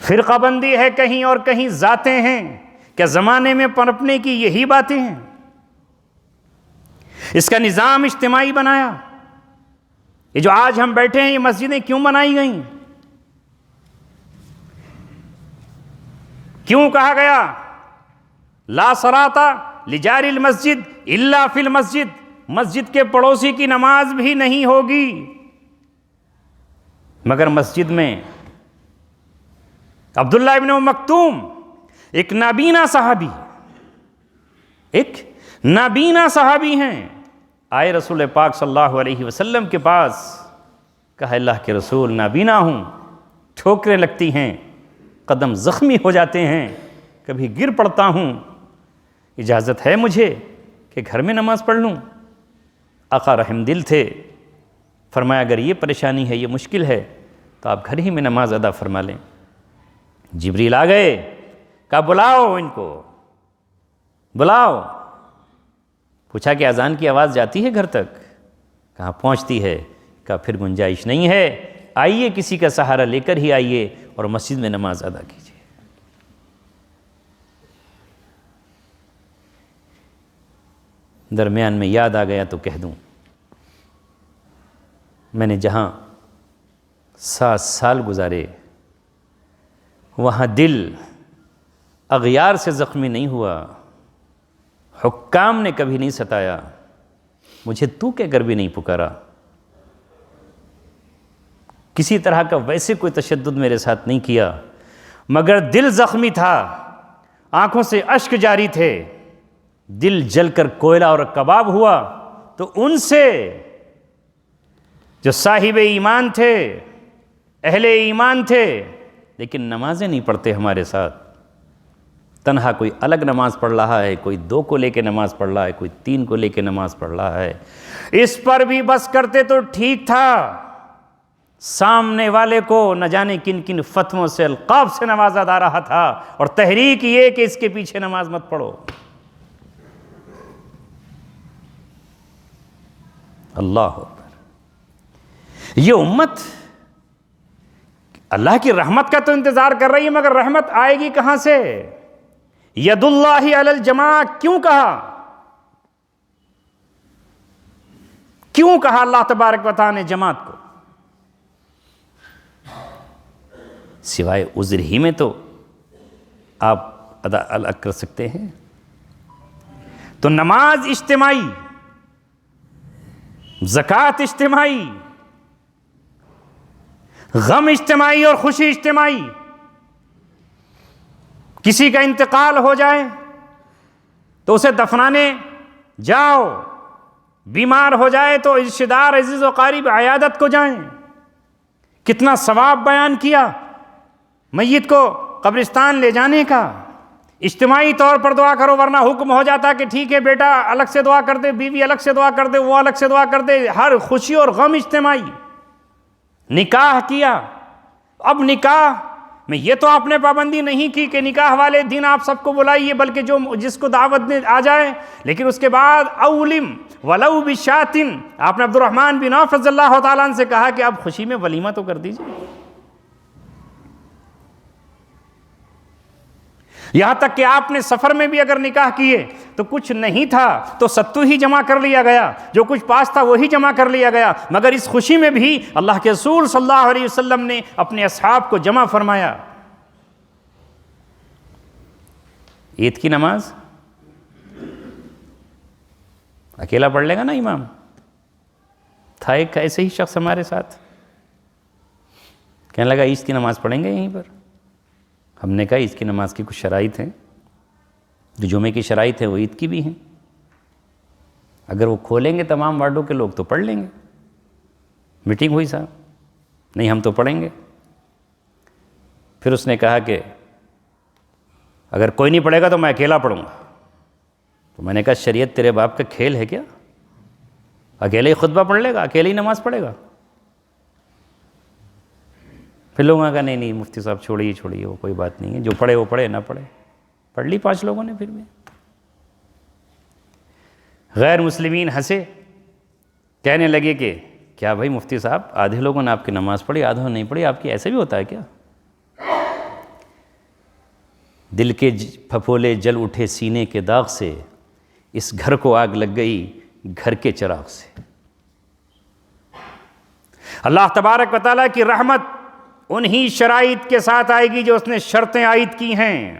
فرقہ بندی ہے کہیں اور کہیں ذاتیں ہیں. کیا زمانے میں پنپنے کی یہی باتیں ہیں؟ اس کا نظام اجتماعی بنایا. یہ جو آج ہم بیٹھے ہیں یہ مسجدیں کیوں بنائی گئیں؟ کیوں کہا گیا لا صلاۃ لجار المسجد الا فی المسجد؟ مسجد کے پڑوسی کی نماز بھی نہیں ہوگی مگر مسجد میں. عبداللہ ابن مکتوم ایک نابینا صحابی ہیں، آئے رسول پاک صلی اللہ علیہ وسلم کے پاس، کہا اللہ کے رسول نابینا ہوں، ٹھوکریں لگتی ہیں، قدم زخمی ہو جاتے ہیں، کبھی گر پڑتا ہوں، اجازت ہے مجھے کہ گھر میں نماز پڑھ لوں؟ آقا رحم دل تھے، فرمایا اگر یہ پریشانی ہے، یہ مشکل ہے تو آپ گھر ہی میں نماز ادا فرما لیں. جبریل آ گئے، کہا بلاؤ ان کو، بلاؤ. پوچھا کہ اذان کی آواز جاتی ہے گھر تک؟ کہاں پہنچتی ہے. کہا پھر گنجائش نہیں ہے، آئیے کسی کا سہارا لے کر ہی آئیے اور مسجد میں نماز ادا کیجیے. درمیان میں یاد آ گیا تو کہہ دوں، میں نے جہاں 7 سال گزارے وہاں دل اغیار سے زخمی نہیں ہوا، حکام نے کبھی نہیں ستایا، مجھے تو کہہ کر بھی نہیں پکارا، کسی طرح کا ویسے کوئی تشدد میرے ساتھ نہیں کیا، مگر دل زخمی تھا، آنکھوں سے اشک جاری تھے، دل جل کر کوئلہ اور کباب ہوا. تو ان سے جو صاحب ایمان تھے، اہل ایمان تھے، لیکن نمازیں نہیں پڑھتے ہمارے ساتھ، تنہا کوئی الگ نماز پڑھ رہا ہے، کوئی 2 کو لے کے نماز پڑھ رہا ہے، کوئی 3 کو لے کے نماز پڑھ رہا ہے، اس پر بھی بس کرتے تو ٹھیک تھا، سامنے والے کو نہ جانے کن کن فتووں سے، القاب سے نوازا جا رہا تھا، اور تحریک یہ کہ اس کے پیچھے نماز مت پڑھو. اللہ اکبر. یہ امت اللہ کی رحمت کا تو انتظار کر رہی ہے، مگر رحمت آئے گی کہاں سے؟ ید اللہ علی الجماع کیوں کہا؟ کیوں کہا اللہ تبارک و تعالی نے جماعت کو؟ سوائے عذر ہی میں تو آپ ادا الگ کر سکتے ہیں. تو نماز اجتماعی، زکوٰۃ اجتماعی، غم اجتماعی اور خوشی اجتماعی. کسی کا انتقال ہو جائے تو اسے دفنانے جاؤ، بیمار ہو جائے تو رشتہ دار عزیز و قریب عیادت کو جائیں. کتنا ثواب بیان کیا میت کو قبرستان لے جانے کا. اجتماعی طور پر دعا کرو، ورنہ حکم ہو جاتا کہ ٹھیک ہے بیٹا الگ سے دعا کر دے، بیوی الگ سے دعا کر دے، وہ الگ سے دعا کر دے. ہر خوشی اور غم اجتماعی. نکاح کیا اب نکاح میں یہ تو آپ نے پابندی نہیں کی کہ نکاح والے دن آپ سب کو بلائیے، بلکہ جس کو دعوت دے آ جائے، لیکن اس کے بعد اولم ولو بشاتن، آپ نے عبد الرحمن بن عوف رضی اللہ تعالیٰ عنہ سے کہا کہ اب خوشی میں ولیمہ تو کر دیجیے۔ یہاں تک کہ آپ نے سفر میں بھی اگر نکاح کیے تو کچھ نہیں تھا تو ستو ہی جمع کر لیا گیا، جو کچھ پاس تھا وہی جمع کر لیا گیا، مگر اس خوشی میں بھی اللہ کے رسول صلی اللہ علیہ وسلم نے اپنے اصحاب کو جمع فرمایا۔ عید کی نماز اکیلا پڑھ لے گا نا امام؟ تھا ایک ایسے ہی شخص ہمارے ساتھ، کہنے لگا عید کی نماز پڑھیں گے یہیں پر۔ ہم نے کہا عید کی نماز کی کچھ شرائط ہیں، جو جمعے کی شرائط ہیں وہ عید کی بھی ہیں، اگر وہ کھولیں گے تمام وارڈوں کے لوگ تو پڑھ لیں گے۔ میٹنگ ہوئی صاحب، نہیں ہم تو پڑھیں گے۔ پھر اس نے کہا کہ اگر کوئی نہیں پڑھے گا تو میں اکیلا پڑھوں گا۔ تو میں نے کہا شریعت تیرے باپ کا کھیل ہے کیا؟ اکیلے ہی خطبہ پڑھ لے گا، اکیلے ہی نماز پڑھے گا؟ پھر لوگوں نے کہا نہیں مفتی صاحب چھوڑیے وہ کوئی بات نہیں ہے، جو پڑھے وہ پڑھے، نہ پڑھے۔ پڑھ لی 5 لوگوں نے۔ پھر بھی غیر مسلمین ہنسے، کہنے لگے کہ کیا بھائی مفتی صاحب، آدھے لوگوں نے آپ کی نماز پڑھی، آدھوں نے نہیں پڑھی، آپ کی ایسے بھی ہوتا ہے کیا؟ دل کے پھپھولے جل اٹھے سینے کے داغ سے، اس گھر کو آگ لگ گئی گھر کے چراغ سے۔ اللہ تبارک و تعالیٰ کی رحمت انہی شرائط کے ساتھ آئے گی جو اس نے شرطیں عائد کی ہیں،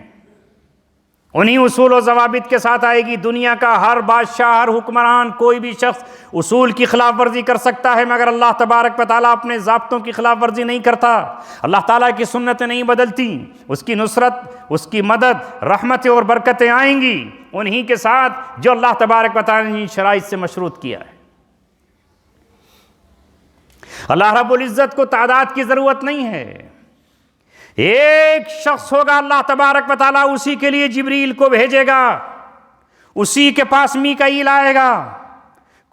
انہی اصول و ضوابط کے ساتھ آئے گی۔ دنیا کا ہر بادشاہ، ہر حکمران، کوئی بھی شخص اصول کی خلاف ورزی کر سکتا ہے، مگر اللہ تبارک و تعالیٰ اپنے ضابطوں کی خلاف ورزی نہیں کرتا۔ اللہ تعالیٰ کی سنتیں نہیں بدلتی، اس کی نصرت، اس کی مدد، رحمتیں اور برکتیں آئیں گی انہی کے ساتھ جو اللہ تبارک و تعالیٰ نے شرائط سے مشروط کیا ہے۔ اللہ رب العزت کو تعداد کی ضرورت نہیں ہے، ایک شخص ہوگا اللہ تبارک و تعالیٰ اسی کے لیے جبریل کو بھیجے گا، اسی کے پاس میکائیل آئے گا۔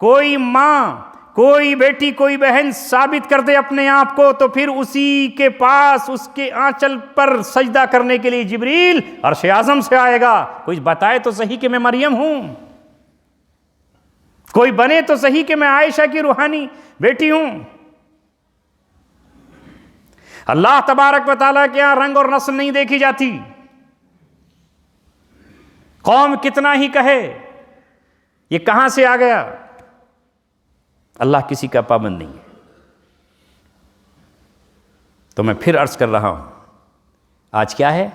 کوئی ماں، کوئی بیٹی، کوئی بہن ثابت کر دے اپنے آپ کو تو پھر اسی کے پاس، اس کے آنچل پر سجدہ کرنے کے لیے جبریل عرش اعظم سے آئے گا۔ کوئی بتائے تو صحیح کہ میں مریم ہوں، کوئی بنے تو صحیح کہ میں عائشہ کی روحانی بیٹی ہوں۔ اللہ تبارک و تعالیٰ کے یہاں رنگ اور نسل نہیں دیکھی جاتی۔ قوم کتنا ہی کہے یہ کہاں سے آ گیا، اللہ کسی کا پابند نہیں ہے۔ تو میں پھر عرض کر رہا ہوں، آج کیا ہے؟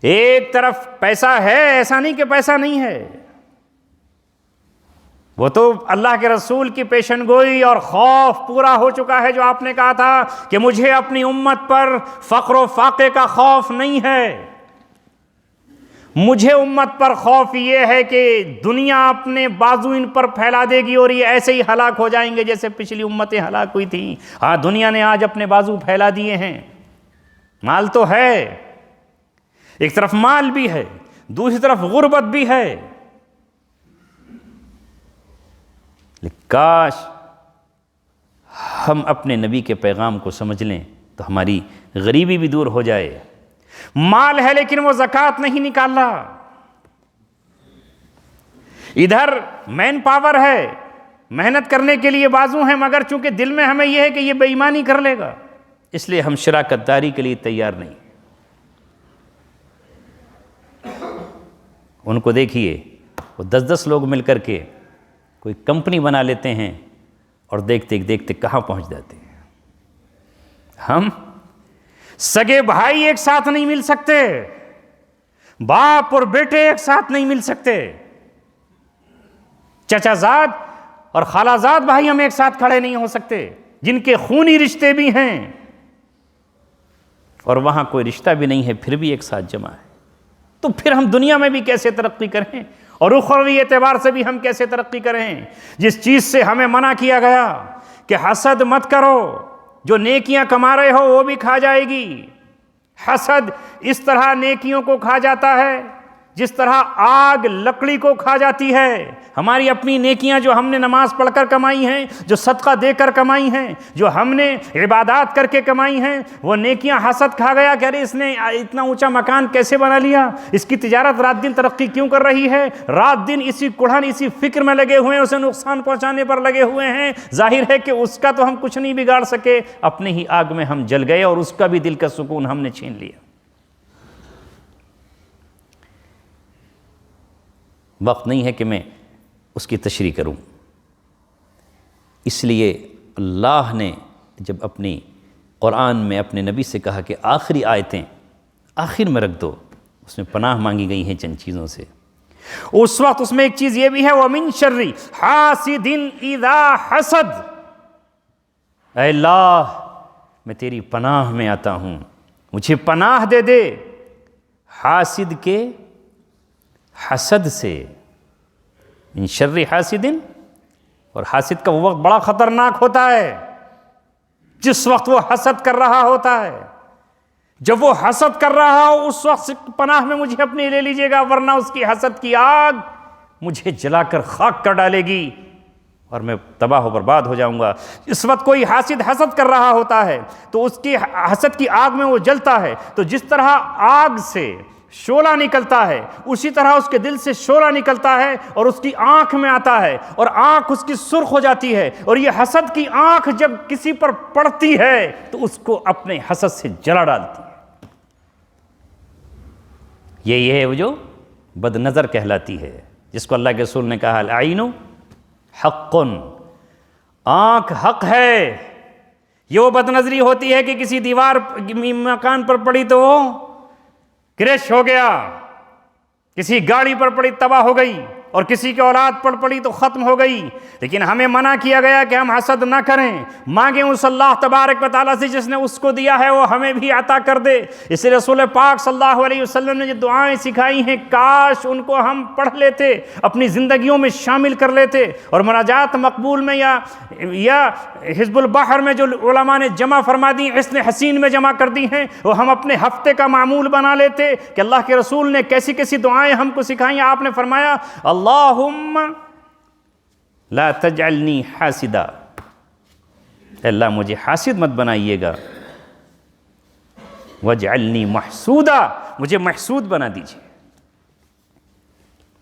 ایک طرف پیسہ ہے، ایسا نہیں کہ پیسہ نہیں ہے، وہ تو اللہ کے رسول کی پیشن گوئی اور خوف پورا ہو چکا ہے، جو آپ نے کہا تھا کہ مجھے اپنی امت پر فقر و فاقے کا خوف نہیں ہے، مجھے امت پر خوف یہ ہے کہ دنیا اپنے بازو ان پر پھیلا دے گی اور یہ ایسے ہی ہلاک ہو جائیں گے جیسے پچھلی امتیں ہلاک ہوئی تھیں۔ ہاں، دنیا نے آج اپنے بازو پھیلا دیے ہیں، مال تو ہے، ایک طرف مال بھی ہے، دوسری طرف غربت بھی ہے، کاش ہم اپنے نبی کے پیغام کو سمجھ لیں تو ہماری غریبی بھی دور ہو جائے۔ مال ہے لیکن وہ زکوٰۃ نہیں نکال رہا، ادھر مین پاور ہے، محنت کرنے کے لیے بازو ہیں، مگر چونکہ دل میں ہمیں یہ ہے کہ یہ بے ایمانی کر لے گا، اس لیے ہم شراکت داری کے لیے تیار نہیں۔ ان کو دیکھیے، وہ 10 لوگ مل کر کے کوئی کمپنی بنا لیتے ہیں اور دیکھتے دیکھتے کہاں پہنچ جاتے ہیں۔ ہم سگے بھائی ایک ساتھ نہیں مل سکتے، باپ اور بیٹے ایک ساتھ نہیں مل سکتے، چچا زاد اور خالہ زاد بھائی ہم ایک ساتھ کھڑے نہیں ہو سکتے، جن کے خونی رشتے بھی ہیں اور وہاں کوئی رشتہ بھی نہیں ہے پھر بھی ایک ساتھ جمع ہے، تو پھر ہم دنیا میں بھی کیسے ترقی کریں اور اخروی اعتبار سے بھی ہم کیسے ترقی کریں؟ جس چیز سے ہمیں منع کیا گیا کہ حسد مت کرو، جو نیکیاں کما رہے ہو وہ بھی کھا جائے گی۔ حسد اس طرح نیکیوں کو کھا جاتا ہے جس طرح آگ لکڑی کو کھا جاتی ہے، ہماری اپنی نیکیاں جو ہم نے نماز پڑھ کر کمائی ہیں، جو صدقہ دے کر کمائی ہیں، جو ہم نے عبادات کر کے کمائی ہیں، وہ نیکیاں حسد کھا گیا کہ ارے اس نے اتنا اونچا مکان کیسے بنا لیا، اس کی تجارت رات دن ترقی کیوں کر رہی ہے، رات دن اسی کڑھن اسی فکر میں لگے ہوئے ہیں، اسے نقصان پہنچانے پر لگے ہوئے ہیں۔ ظاہر ہے کہ اس کا تو ہم کچھ نہیں بگاڑ سکے، اپنے ہی آگ میں ہم جل گئے اور اس کا بھی دل کا سکون ہم نے چھین لیا۔ وقت نہیں ہے کہ میں اس کی تشریح کروں، اس لیے اللہ نے جب اپنی قرآن میں اپنے نبی سے کہا کہ آخری آیتیں آخر میں رکھ دو، اس میں پناہ مانگی گئی ہیں چند چیزوں سے، اس وقت اس میں ایک چیز یہ بھی ہے وَمِن شَرِّ حَاسِدٍ إِذَا حَسَدَ، اے اللہ میں تیری پناہ میں آتا ہوں، مجھے پناہ دے دے حاسد کے حسد سے۔ من شر حاسد، اور حاسد کا وہ وقت بڑا خطرناک ہوتا ہے جس وقت وہ حسد کر رہا ہوتا ہے۔ جب وہ حسد کر رہا ہو اس وقت پناہ میں مجھے اپنی لے لیجئے گا، ورنہ اس کی حسد کی آگ مجھے جلا کر خاک کر ڈالے گی اور میں تباہ و برباد ہو جاؤں گا۔ اس وقت کوئی حاسد حسد کر رہا ہوتا ہے تو اس کی حسد کی آگ میں وہ جلتا ہے، تو جس طرح آگ سے شعلہ نکلتا ہے اسی طرح اس کے دل سے شعلہ نکلتا ہے اور اس کی آنکھ میں آتا ہے اور آنکھ اس کی سرخ ہو جاتی ہے، اور یہ حسد کی آنکھ جب کسی پر پڑتی ہے تو اس کو اپنے حسد سے جلا ڈالتی ہے۔ یہ ہے وہ جو بد نظر کہلاتی ہے، جس کو اللہ کے رسول نے کہا العین حق، آنکھ حق ہے۔ یہ وہ بد نظری ہوتی ہے کہ کسی دیوار مکان پر پڑی تو وہ کریش ہو گیا، کسی گاڑی پر پڑی تباہ ہو گئی، اور کسی کی اولاد پر پڑی تو ختم ہو گئی۔ لیکن ہمیں منع کیا گیا کہ ہم حسد نہ کریں، مانگیں اس اللہ تبارک و تعالیٰ سے جس نے اس کو دیا ہے وہ ہمیں بھی عطا کر دے۔ اس لیے رسول پاک صلی اللہ علیہ وسلم نے جو دعائیں سکھائی ہیں کاش ان کو ہم پڑھ لیتے، اپنی زندگیوں میں شامل کر لیتے، اور مناجات مقبول میں یا حزب البحر میں جو علماء نے جمع فرما دی، حسن حسین میں جمع کر دی ہیں، وہ ہم اپنے ہفتے کا معمول بنا لیتے کہ اللہ کے رسول نے کیسی کیسی دعائیں ہم کو سکھائیں۔ آپ نے فرمایا اللہم لا تجعلنی حاسدا، اے اللہ مجھے حاسد مت بنائیے گا، وجعلنی محسودا، مجھے محسود بنا دیجیے۔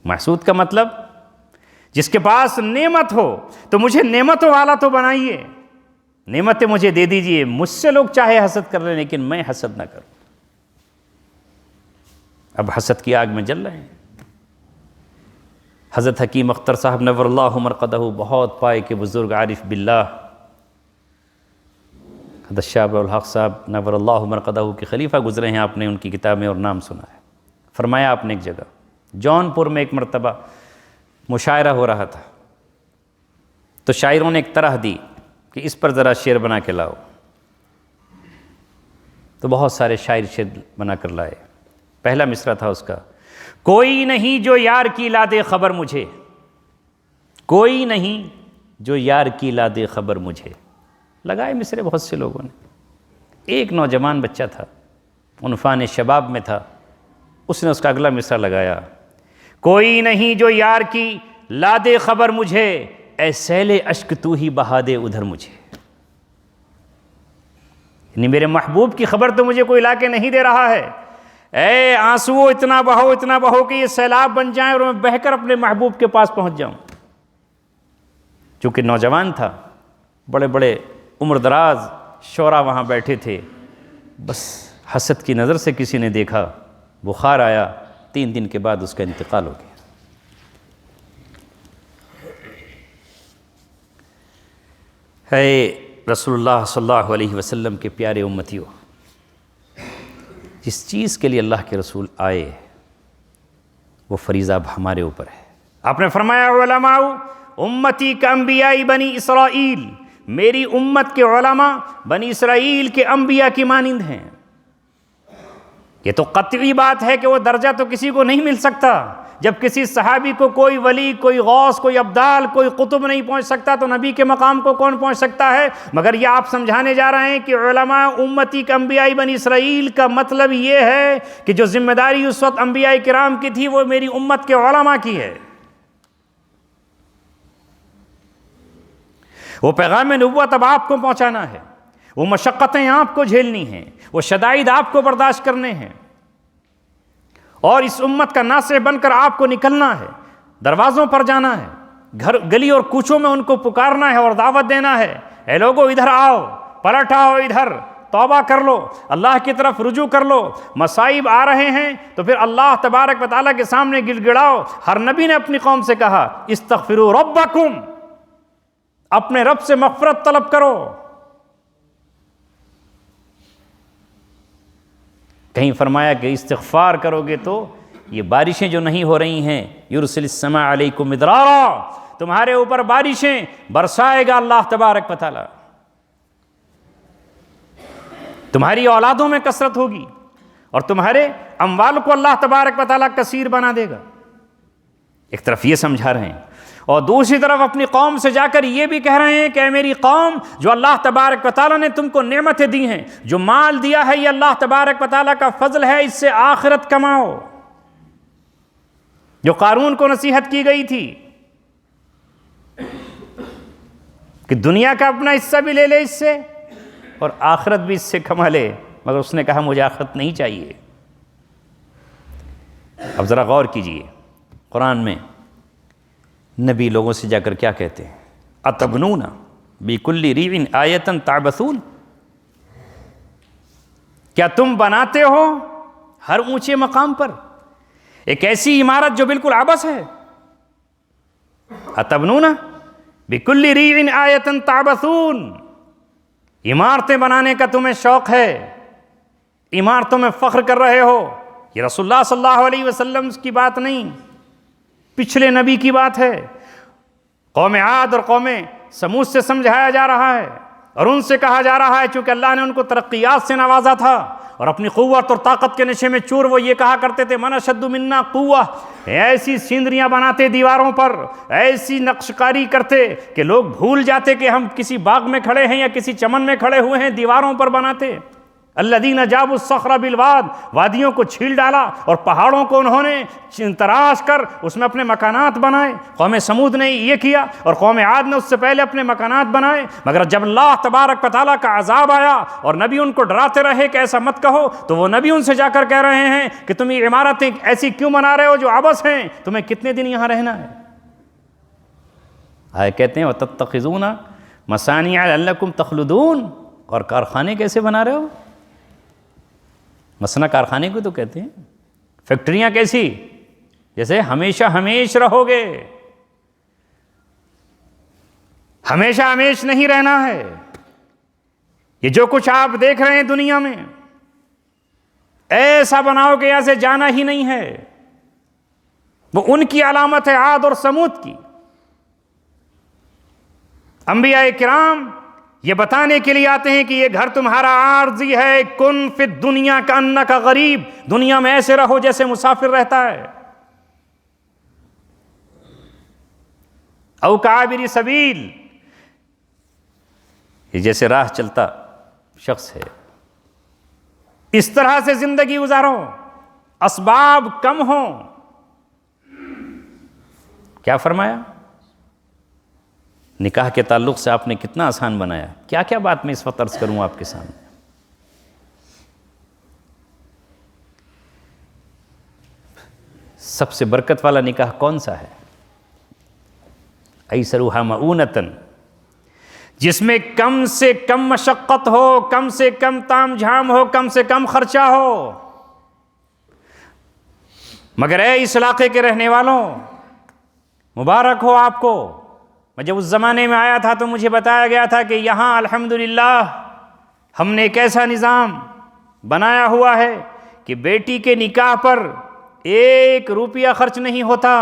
محسود کا مطلب جس کے پاس نعمت ہو تو مجھے نعمتوں والا تو بنائیے، نعمتیں مجھے دے دیجیے، مجھ سے لوگ چاہے حسد کر لیں لیکن میں حسد نہ کروں۔ اب حسد کی آگ میں جل رہے ہیں۔ حضرت حکیم اختر صاحب نور اللہ مرقدہ بہت پائے کہ بزرگ عارف باللہ، حضرت شاہ ابوالحق صاحب نور اللہ مرقدہ کے خلیفہ گزرے ہیں، آپ نے ان کی کتاب میں اور نام سنا ہے۔ فرمایا آپ نے ایک جگہ جونپور میں ایک مرتبہ مشاعرہ ہو رہا تھا، تو شاعروں نے ایک طرح دی کہ اس پر ذرا شعر بنا کے لاؤ، تو بہت سارے شاعر شعر بنا کر لائے۔ پہلا مصرع تھا اس کا، کوئی نہیں جو یار کی لا دے خبر مجھے، کوئی نہیں جو یار کی لا دے خبر مجھے۔ لگائے مصرے بہت سے لوگوں نے۔ ایک نوجوان بچہ تھا، عنفان شباب میں تھا، اس نے اس کا اگلا مصرع لگایا، کوئی نہیں جو یار کی لا دے خبر مجھے، اے سیل اشک تو ہی بہا دے ادھر مجھے۔ یعنی میرے محبوب کی خبر تو مجھے کوئی لا کے نہیں دے رہا ہے، اے آنسو اتنا بہو کہ یہ سیلاب بن جائیں اور میں بہہ کر اپنے محبوب کے پاس پہنچ جاؤں۔ چونکہ نوجوان تھا، بڑے بڑے عمر دراز شعراء وہاں بیٹھے تھے، بس حسد کی نظر سے کسی نے دیکھا، بخار آیا، 3 دن کے بعد اس کا انتقال ہو گیا۔ اے رسول اللہ صلی اللہ علیہ وسلم کے پیارے امتیوں، جس چیز کے لیے اللہ کے رسول آئے وہ فریضہ اب ہمارے اوپر ہے۔ آپ نے فرمایا علماء امتی کا انبیاء بنی اسرائیل، میری امت کے علماء بنی اسرائیل کے انبیاء کی مانند ہیں۔ یہ تو قطعی بات ہے کہ وہ درجہ تو کسی کو نہیں مل سکتا، جب کسی صحابی کو کوئی ولی، کوئی غوث، کوئی ابدال، کوئی قطب نہیں پہنچ سکتا تو نبی کے مقام کو کون پہنچ سکتا ہے؟ مگر یہ آپ سمجھانے جا رہے ہیں کہ علماء امتی کا، انبیاء بنی اسرائیل کا مطلب یہ ہے کہ جو ذمہ داری اس وقت انبیاء کرام کی تھی وہ میری امت کے علماء کی ہے۔ وہ پیغام نبوت اب آپ کو پہنچانا ہے، وہ مشقتیں آپ کو جھیلنی ہیں، وہ شدائد آپ کو برداشت کرنے ہیں، اور اس امت کا ناصح بن کر آپ کو نکلنا ہے، دروازوں پر جانا ہے، گھر گلی اور کوچوں میں ان کو پکارنا ہے اور دعوت دینا ہے، اے لوگو ادھر آؤ، پلٹ آؤ، ادھر توبہ کر لو، اللہ کی طرف رجوع کر لو، مصائب آ رہے ہیں تو پھر اللہ تبارک و تعالیٰ کے سامنے گڑ گڑاؤ۔ ہر نبی نے اپنی قوم سے کہا استغفروا ربکم، اپنے رب سے مغفرت طلب کرو۔ کہیں فرمایا کہ استغفار کرو گے تو یہ بارشیں جو نہیں ہو رہی ہیں، یرسل السماء علیکم مدرارا، تمہارے اوپر بارشیں برسائے گا اللہ تبارک و تعالی، تمہاری اولادوں میں کثرت ہوگی اور تمہارے اموال کو اللہ تبارک و تعالی کثیر بنا دے گا۔ ایک طرف یہ سمجھا رہے ہیں اور دوسری طرف اپنی قوم سے جا کر یہ بھی کہہ رہے ہیں کہ اے میری قوم، جو اللہ تبارک و تعالیٰ نے تم کو نعمتیں دی ہیں، جو مال دیا ہے، یہ اللہ تبارک و تعالیٰ کا فضل ہے، اس سے آخرت کماؤ۔ جو قارون کو نصیحت کی گئی تھی کہ دنیا کا اپنا حصہ بھی لے لے اس سے اور آخرت بھی اس سے کما لے، مگر اس نے کہا مجھے آخرت نہیں چاہیے۔ اب ذرا غور کیجئے، قرآن میں نبی لوگوں سے جا کر کیا کہتے ہیں؟ اتبنون بکل ریع آیۃ تعبثون، کیا تم بناتے ہو ہر اونچے مقام پر ایک ایسی عمارت جو بالکل عبث ہے؟ اتبنون بکل ریع آیۃ تعبثون، عمارتیں بنانے کا تمہیں شوق ہے، عمارتوں میں فخر کر رہے ہو۔ یہ رسول اللہ صلی اللہ علیہ وسلم کی بات نہیں، پچھلے نبی کی بات ہے۔ قوم عاد اور قوم سمود سے سمجھایا جا رہا ہے اور ان سے کہا جا رہا ہے، چونکہ اللہ نے ان کو ترقیات سے نوازا تھا اور اپنی قوت اور طاقت کے نشے میں چور، وہ یہ کہا کرتے تھے من اشد منا قوہ، ایسی سیندریاں بناتے دیواروں پر، ایسی نقش کاری کرتے کہ لوگ بھول جاتے کہ ہم کسی باغ میں کھڑے ہیں یا کسی چمن میں کھڑے ہوئے ہیں، دیواروں پر بناتے۔ الذین جابوا الصخر بالواد، وادیوں کو چھیل ڈالا اور پہاڑوں کو انہوں نے تراش کر اس میں اپنے مکانات بنائے۔ قوم سمود نے یہ کیا اور قوم عاد نے اس سے پہلے اپنے مکانات بنائے، مگر جب اللہ تبارک و تعالیٰ کا عذاب آیا اور نبی ان کو ڈراتے رہے کہ ایسا مت کہو، تو وہ نبی ان سے جا کر کہہ رہے ہیں کہ تم یہ عمارتیں ایسی کیوں بنا رہے ہو جو عبث ہیں، تمہیں کتنے دن یہاں رہنا ہے؟ آئے کہتے ہیں وَتَتَّخِذُونَ مَصَانِعَ لَعَلَّكُمْ تَخْلُدُونَ، اور کارخانے کیسے بنا رہے ہو؟ مثلا کارخانے کو تو کہتے ہیں، فیکٹریاں کیسی؟ جیسے ہمیشہ ہمیش رہو گے، ہمیشہ ہمیش نہیں رہنا ہے۔ یہ جو کچھ آپ دیکھ رہے ہیں دنیا میں، ایسا بناؤ کہ یہاں سے جانا ہی نہیں ہے۔ وہ ان کی علامت ہے، عاد اور سمود کی۔ انبیاء کرام یہ بتانے کے لیے آتے ہیں کہ یہ گھر تمہارا عارضی ہے، کن فی الدنیا کانک غریب، دنیا میں ایسے رہو جیسے مسافر رہتا ہے، او کعابر سبیل، یہ جیسے راہ چلتا شخص ہے، اس طرح سے زندگی گزارو، اسباب کم ہوں۔ کیا فرمایا؟ نکاح کے تعلق سے آپ نے کتنا آسان بنایا۔ کیا کیا بات میں اس وقت عرض کروں آپ کے سامنے۔ سب سے برکت والا نکاح کون سا ہے؟ ایسرھا مؤونۃ، جس میں کم سے کم مشقت ہو، کم سے کم تام جھام ہو، کم سے کم خرچہ ہو۔ مگر اے اس علاقے کے رہنے والوں، مبارک ہو آپ کو۔ میں جب اس زمانے میں آیا تھا تو مجھے بتایا گیا تھا کہ یہاں الحمدللہ ہم نے ایک ایسا نظام بنایا ہوا ہے کہ بیٹی کے نکاح پر 1 روپیہ خرچ نہیں ہوتا۔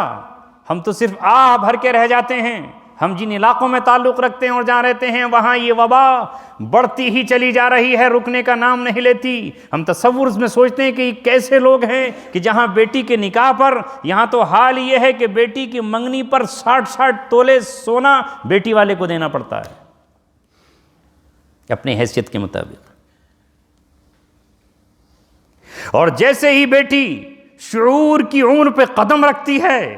ہم تو صرف آہ بھر کے رہ جاتے ہیں، ہم جن علاقوں میں تعلق رکھتے ہیں اور جہاں رہتے ہیں وہاں یہ وبا بڑھتی ہی چلی جا رہی ہے، رکنے کا نام نہیں لیتی۔ ہم تصور میں سوچتے ہیں کہ یہ کیسے لوگ ہیں کہ جہاں بیٹی کے نکاح پر، یہاں تو حال یہ ہے کہ بیٹی کی منگنی پر 60 تولے سونا بیٹی والے کو دینا پڑتا ہے اپنی حیثیت کے مطابق۔ اور جیسے ہی بیٹی شعور کی عمر پہ قدم رکھتی ہے،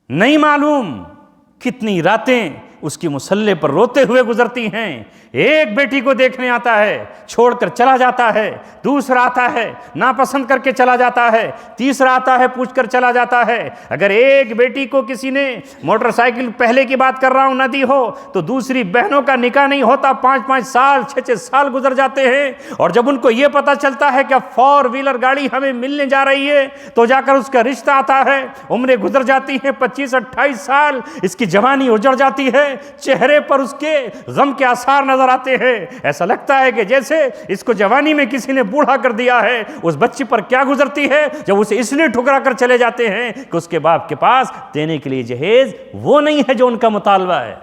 نہیں معلوم کتنی راتیں اس کی مصلے پر روتے ہوئے گزرتی ہیں۔ ایک بیٹی کو دیکھنے آتا ہے، چھوڑ کر چلا جاتا ہے، دوسرا آتا ہے ناپسند کر کے چلا جاتا ہے، تیسرا آتا ہے پوچھ کر چلا جاتا ہے۔ اگر ایک بیٹی کو کسی نے موٹر سائیکل، پہلے کی بات کر رہا ہوں، نہ دی ہو تو دوسری بہنوں کا نکاح نہیں ہوتا، 5 سال 6 سال گزر جاتے ہیں۔ اور جب ان کو یہ پتہ چلتا ہے کہ اب 4 ویلر گاڑی ہمیں ملنے جا رہی ہے تو جا کر اس کا رشتہ آتا ہے، عمریں گزر جاتی ہیں، 25-28 سال، اس کی جوانی اجڑ جاتی ہے، چہرے پر اس کے غم کے آثار نظر آتے ہیں۔ ایسا لگتا ہے کہ جیسے اس کو جوانی میں کسی نے بوڑھا کر دیا ہے۔ اس بچی پر کیا گزرتی ہے جب اسے اس لیے ٹھکرا کر چلے جاتے ہیں کہ اس کے باپ کے پاس دینے کے لیے جہیز وہ نہیں ہے جو ان کا مطالبہ ہے۔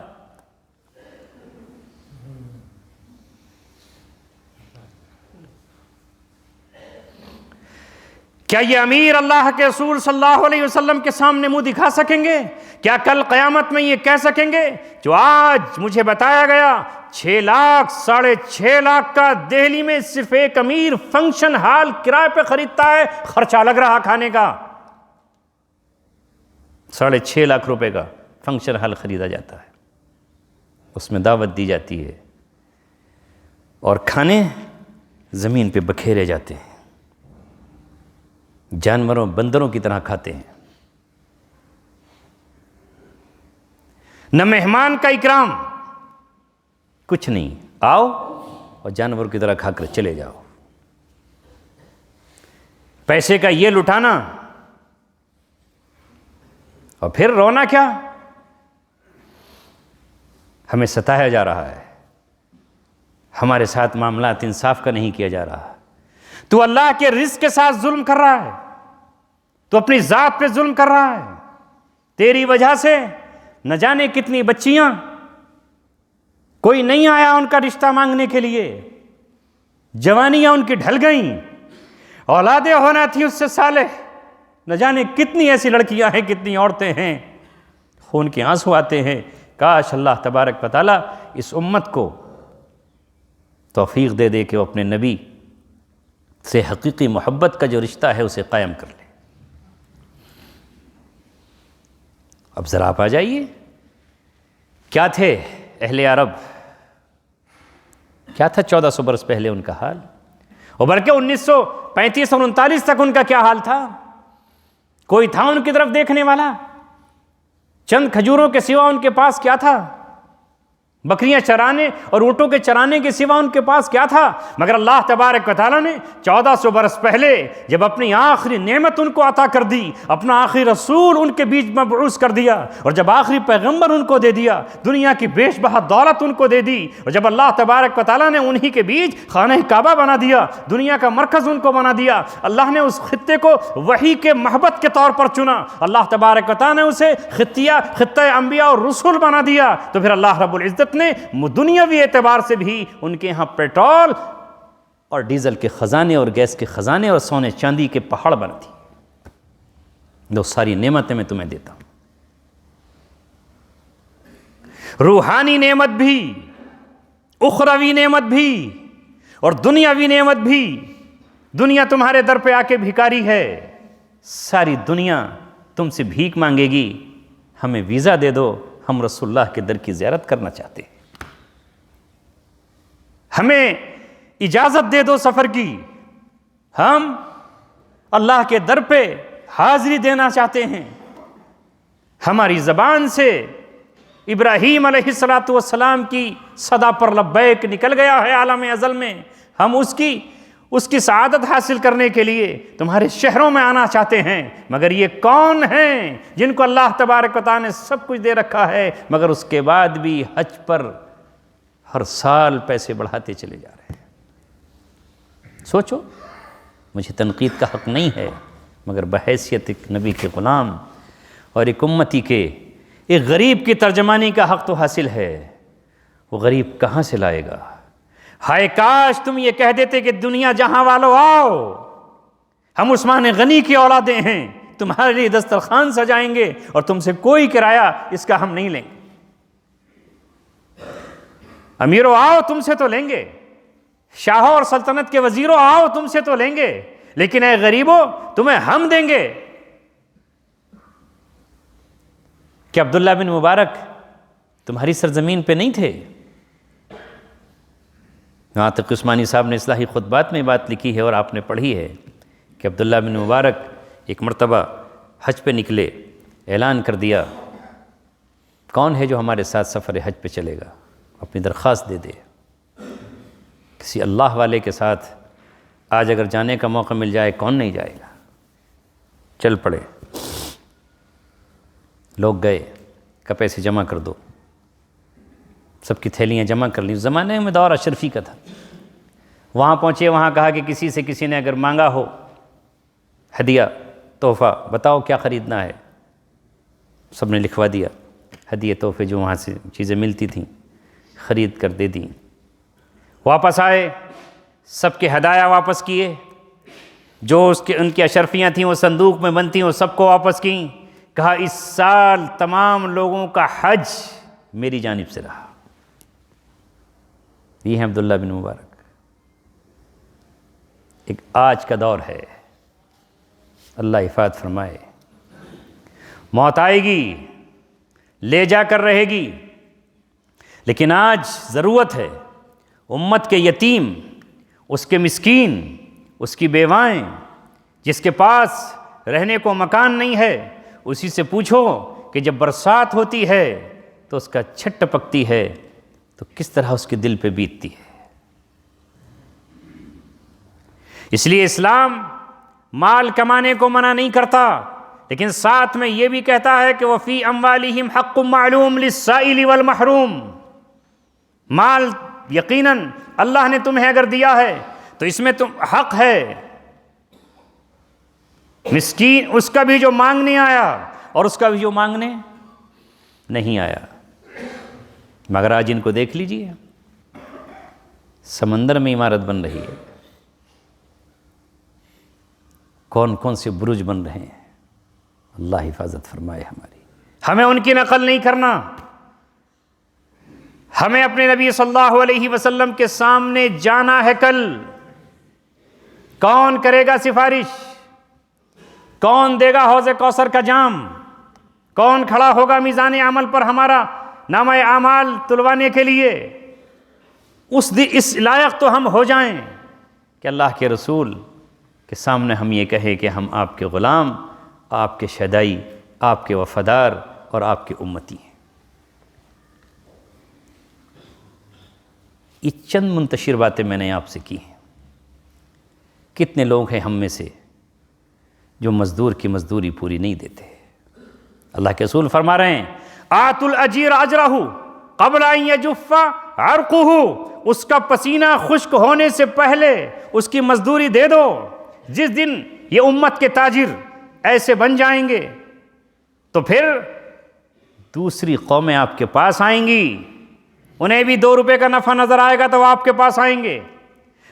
کیا یہ امیر اللہ کے رسول صلی اللہ علیہ وسلم کے سامنے منہ دکھا سکیں گے؟ کیا کل قیامت میں یہ کہہ سکیں گے جو آج مجھے بتایا گیا 6 لاکھ 6.5 لاکھ کا دہلی میں صرف ایک امیر فنکشن ہال کرائے پہ خریدتا ہے، خرچہ لگ رہا کھانے کا 6.5 لاکھ روپے کا فنکشن ہال خریدا جاتا ہے، اس میں دعوت دی جاتی ہے اور کھانے زمین پہ بکھیرے جاتے ہیں، جانوروں بندروں کی طرح کھاتے ہیں۔ نہ مہمان کا اکرام، کچھ نہیں، آؤ اور جانور کی طرح کھا کر چلے جاؤ۔ پیسے کا یہ لٹانا اور پھر رونا کیا؟ ہمیں ستایا جا رہا ہے، ہمارے ساتھ معاملات انصاف کا نہیں کیا جا رہا۔ تو اللہ کے رزق کے ساتھ ظلم کر رہا ہے، تو اپنی ذات پہ ظلم کر رہا ہے۔ تیری وجہ سے نہ جانے کتنی بچیاں، کوئی نہیں آیا ان کا رشتہ مانگنے کے لیے، جوانیاں ان کی ڈھل گئیں، اولادیں ہونا تھی اس سے صالح، نہ جانے کتنی ایسی لڑکیاں ہیں، کتنی عورتیں ہیں، خون کے آنسو آتے ہیں۔ کاش اللہ تبارک و تعالیٰ اس امت کو توفیق دے دے کہ وہ اپنے نبی سے حقیقی محبت کا جو رشتہ ہے اسے قائم کر لے۔ اب ذرا آپ آ جائیے، کیا تھے اہل عرب، کیا تھا 1400 برس پہلے ان کا حال، اور بلکہ 1935 اور 39 تک ان کا کیا حال تھا؟ کوئی تھا ان کی طرف دیکھنے والا؟ چند کھجوروں کے سوا ان کے پاس کیا تھا؟ بکریاں چرانے اور اونٹوں کے چرانے کے سوا ان کے پاس کیا تھا؟ مگر اللہ تبارک و تعالیٰ نے 1400 برس پہلے جب اپنی آخری نعمت ان کو عطا کر دی، اپنا آخری رسول ان کے بیچ مبعوث کر دیا، اور جب آخری پیغمبر ان کو دے دیا، دنیا کی بیش بہا دولت ان کو دے دی، اور جب اللہ تبارک و تعالیٰ نے انہی کے بیچ خانہ کعبہ بنا دیا، دنیا کا مرکز ان کو بنا دیا، اللہ نے اس خطے کو وحی کے محبت کے طور پر چنا، اللہ تبارک و تعالیٰ نے اسے خطہ انبیاء اور رسول بنا دیا، تو پھر اللہ رب العزت نے دنیاوی اعتبار سے بھی ان کے ہاں پیٹرول اور ڈیزل کے خزانے اور گیس کے خزانے اور سونے چاندی کے پہاڑ بنا دی۔ دو ساری نعمتیں میں تمہیں دیتا ہوں، روحانی نعمت بھی، اخروی نعمت بھی، اور دنیاوی نعمت بھی۔ دنیا تمہارے در پہ آ کے بھکاری ہے، ساری دنیا تم سے بھیک مانگے گی، ہمیں ویزا دے دو، ہم رسول اللہ کے در کی زیارت کرنا چاہتے ہیں، ہمیں اجازت دے دو سفر کی، ہم اللہ کے در پہ حاضری دینا چاہتے ہیں۔ ہماری زبان سے ابراہیم علیہ السلام کی صدا پر لبیک نکل گیا ہے عالم ازل میں، ہم اس کی سعادت حاصل کرنے کے لیے تمہارے شہروں میں آنا چاہتے ہیں۔ مگر یہ کون ہیں جن کو اللہ تبارک و تعالیٰ نے سب کچھ دے رکھا ہے، مگر اس کے بعد بھی حج پر ہر سال پیسے بڑھاتے چلے جا رہے ہیں؟ سوچو، مجھے تنقید کا حق نہیں ہے، مگر بحیثیت ایک نبی کے غلام اور ایک امتی کے ایک غریب کی ترجمانی کا حق تو حاصل ہے، وہ غریب کہاں سے لائے گا؟ ہائے کاش تم یہ کہہ دیتے کہ دنیا جہاں والو آؤ، ہم عثمان غنی کی اولادیں ہیں، تمہارے لیے دسترخوان سجائیں گے اور تم سے کوئی کرایہ اس کا ہم نہیں لیں گے۔ امیرو آؤ تم سے تو لیں گے، شاہوں اور سلطنت کے وزیروں آؤ تم سے تو لیں گے، لیکن اے غریبوں تمہیں ہم دیں گے۔ کہ عبداللہ بن مبارک تمہاری سرزمین پہ نہیں تھے؟ یہاں تک عثمانی صاحب نے اصلاحی خطبات میں بات لکھی ہے اور آپ نے پڑھی ہے کہ عبداللہ بن مبارک ایک مرتبہ حج پہ نکلے، اعلان کر دیا کون ہے جو ہمارے ساتھ سفر حج پہ چلے گا، اپنی درخواست دے دے۔ کسی اللہ والے کے ساتھ آج اگر جانے کا موقع مل جائے کون نہیں جائے گا؟ چل پڑے، لوگ گئے، کہ پیسے جمع کر دو، سب کی تھیلیاں جمع کر لیں۔ زمانے میں دور اشرفی کا تھا، وہاں پہنچے، وہاں کہا کہ کسی نے اگر مانگا ہو ہدیہ تحفہ بتاؤ کیا خریدنا ہے، سب نے لکھوا دیا ہدیہ تحفے جو وہاں سے چیزیں ملتی تھیں خرید کر دے دیں۔ واپس آئے، سب کے ہدایہ واپس کیے، جو ان کی اشرفیاں تھیں وہ صندوق میں بند تھیں وہ سب کو واپس کیں۔ کہا اس سال تمام لوگوں کا حج میری جانب سے رہا۔ یہ ہے عبداللہ بن مبارک۔ ایک آج کا دور ہے، اللہ حفاظت فرمائے، موت آئے گی لے جا کر رہے گی، لیکن آج ضرورت ہے امت کے یتیم، اس کے مسکین، اس کی بیوائیں، جس کے پاس رہنے کو مکان نہیں ہے، اسی سے پوچھو کہ جب برسات ہوتی ہے تو اس کا چھت ٹپکتی ہے تو کس طرح اس کے دل پہ بیتتی ہے۔ اس لیے اسلام مال کمانے کو منع نہیں کرتا، لیکن ساتھ میں یہ بھی کہتا ہے کہ وَفِي أَمْوَالِهِمْ حَقٌّ مَعْلُومٌ لِلسَّائِلِ وَالْمَحْرُومِ۔ مال یقیناً اللہ نے تمہیں اگر دیا ہے تو اس میں حق ہے، مسکین اس کا بھی جو مانگنے آیا اور اس کا بھی جو مانگنے نہیں آیا۔ مگر آج ان کو دیکھ لیجئے، سمندر میں عمارت بن رہی ہے، کون کون سے برج بن رہے ہیں، اللہ حفاظت فرمائے ہماری۔ ہمیں ان کی نقل نہیں کرنا، ہمیں اپنے نبی صلی اللہ علیہ وسلم کے سامنے جانا ہے۔ کل کون کرے گا سفارش؟ کون دے گا حوض کوثر کا جام؟ کون کھڑا ہوگا میزان عمل پر ہمارا نامہ اعمال تلوانے کے لیے؟ اس لائق تو ہم ہو جائیں کہ اللہ کے رسول کے سامنے ہم یہ کہیں کہ ہم آپ کے غلام، آپ کے شیدائی، آپ کے وفادار اور آپ کے امتی ہیں۔ یہ چند منتشر باتیں میں نے آپ سے کی ہیں۔ کتنے لوگ ہیں ہم میں سے جو مزدور کی مزدوری پوری نہیں دیتے؟ اللہ کے رسول فرما رہے ہیں آت الاجیر اجرہ قبل ان یجف عرقہ، اس کا پسینہ خشک ہونے سے پہلے اس کی مزدوری دے دو۔ جس دن یہ امت کے تاجر ایسے بن جائیں گے تو پھر دوسری قومیں آپ کے پاس آئیں گی، انہیں بھی 2 روپے کا نفع نظر آئے گا تو وہ آپ کے پاس آئیں گے۔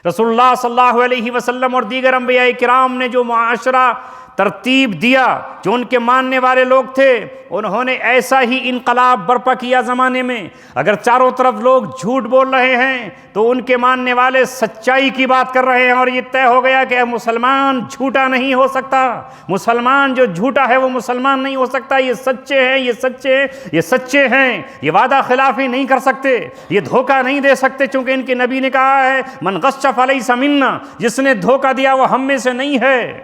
رسول اللہ صلی اللہ علیہ وسلم اور دیگر انبیاء کرام نے جو معاشرہ ترتیب دیا، جو ان کے ماننے والے لوگ تھے، انہوں نے ایسا ہی انقلاب برپا کیا زمانے میں۔ اگر چاروں طرف لوگ جھوٹ بول رہے ہیں تو ان کے ماننے والے سچائی کی بات کر رہے ہیں، اور یہ طے ہو گیا کہ مسلمان جھوٹا نہیں ہو سکتا، مسلمان جو جھوٹا ہے وہ مسلمان نہیں ہو سکتا۔ یہ سچے ہیں، یہ سچے ہیں، یہ سچے ہیں، یہ وعدہ خلافی نہیں کر سکتے، یہ دھوکہ نہیں دے سکتے، چونکہ ان کے نبی نے کہا ہے من غش فلیس منا، جس نے دھوکہ دیا وہ ہم میں سے نہیں ہے۔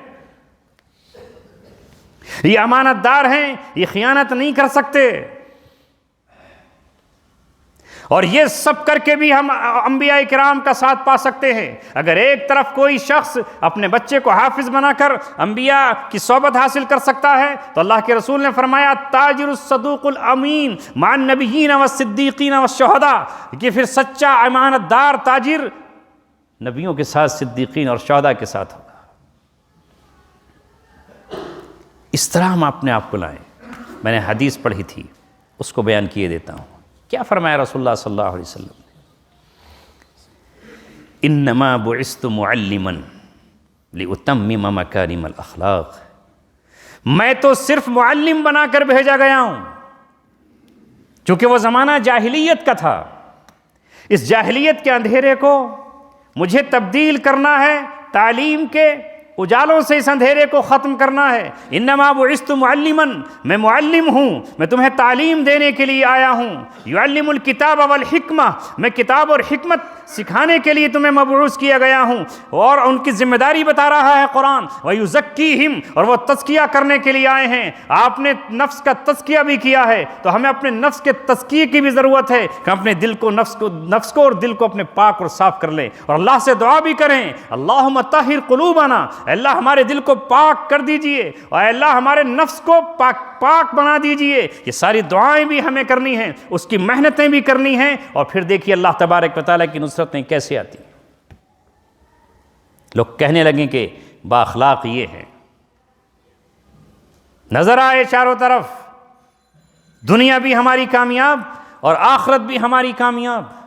یہ امانت دار ہیں، یہ خیانت نہیں کر سکتے، اور یہ سب کر کے بھی ہم انبیاء کرام کا ساتھ پا سکتے ہیں۔ اگر ایک طرف کوئی شخص اپنے بچے کو حافظ بنا کر انبیاء کی صحبت حاصل کر سکتا ہے تو اللہ کے رسول نے فرمایا تاجر الصدوق الامین مع النبیین والصدیقین والشہداء، کہ پھر سچا امانت دار تاجر نبیوں کے ساتھ، صدیقین اور شہداء کے ساتھ ہوگا۔ اس طرح ہم اپنے آپ کو لائیں۔ میں نے حدیث پڑھی تھی اس کو بیان کیے دیتا ہوں۔ کیا فرمایا رسول اللہ صلی اللہ علیہ وسلم؟ انما بعثت معلما لاتمم مکارم الاخلاق، میں تو صرف معلم بنا کر بھیجا گیا ہوں، چونکہ وہ زمانہ جاہلیت کا تھا، اس جاہلیت کے اندھیرے کو مجھے تبدیل کرنا ہے، تعلیم کے اجالوں سے اس اندھیرے کو ختم کرنا ہے۔ انما بعثت معلما، میں معلم ہوں، میں تمہیں تعلیم دینے کے لیے آیا ہوں۔ یعلم الکتاب والحکمہ، میں کتاب اور حکمت سکھانے کے لیے تمہیں مبعوث کیا گیا ہوں، اور ان کی ذمہ داری بتا رہا ہے قرآن۔ وَيُزَكِّيهِمْ، اور وہ تزکیہ کرنے کے لیے آئے ہیں۔ آپ نے نفس کا تزکیہ بھی کیا ہے، تو ہمیں اپنے نفس کے تزکیے کی بھی ضرورت ہے کہ اپنے دل کو نفس کو اور دل کو اپنے پاک اور صاف کر لیں، اور اللہ سے دعا بھی کریں، اللہم طہر قلوبنا، اے اللہ ہمارے دل کو پاک کر دیجئے، اور اے اللہ ہمارے نفس کو پاک بنا دیجئے۔ یہ ساری دعائیں بھی ہمیں کرنی ہیں، اس کی محنتیں بھی کرنی ہیں، اور پھر دیکھیے اللہ تبارک و تعالیٰ کی نصرتیں کیسے آتی ہیں۔ لوگ کہنے لگیں کہ بااخلاق یہ ہے، نظر آئے چاروں طرف، دنیا بھی ہماری کامیاب اور آخرت بھی ہماری کامیاب۔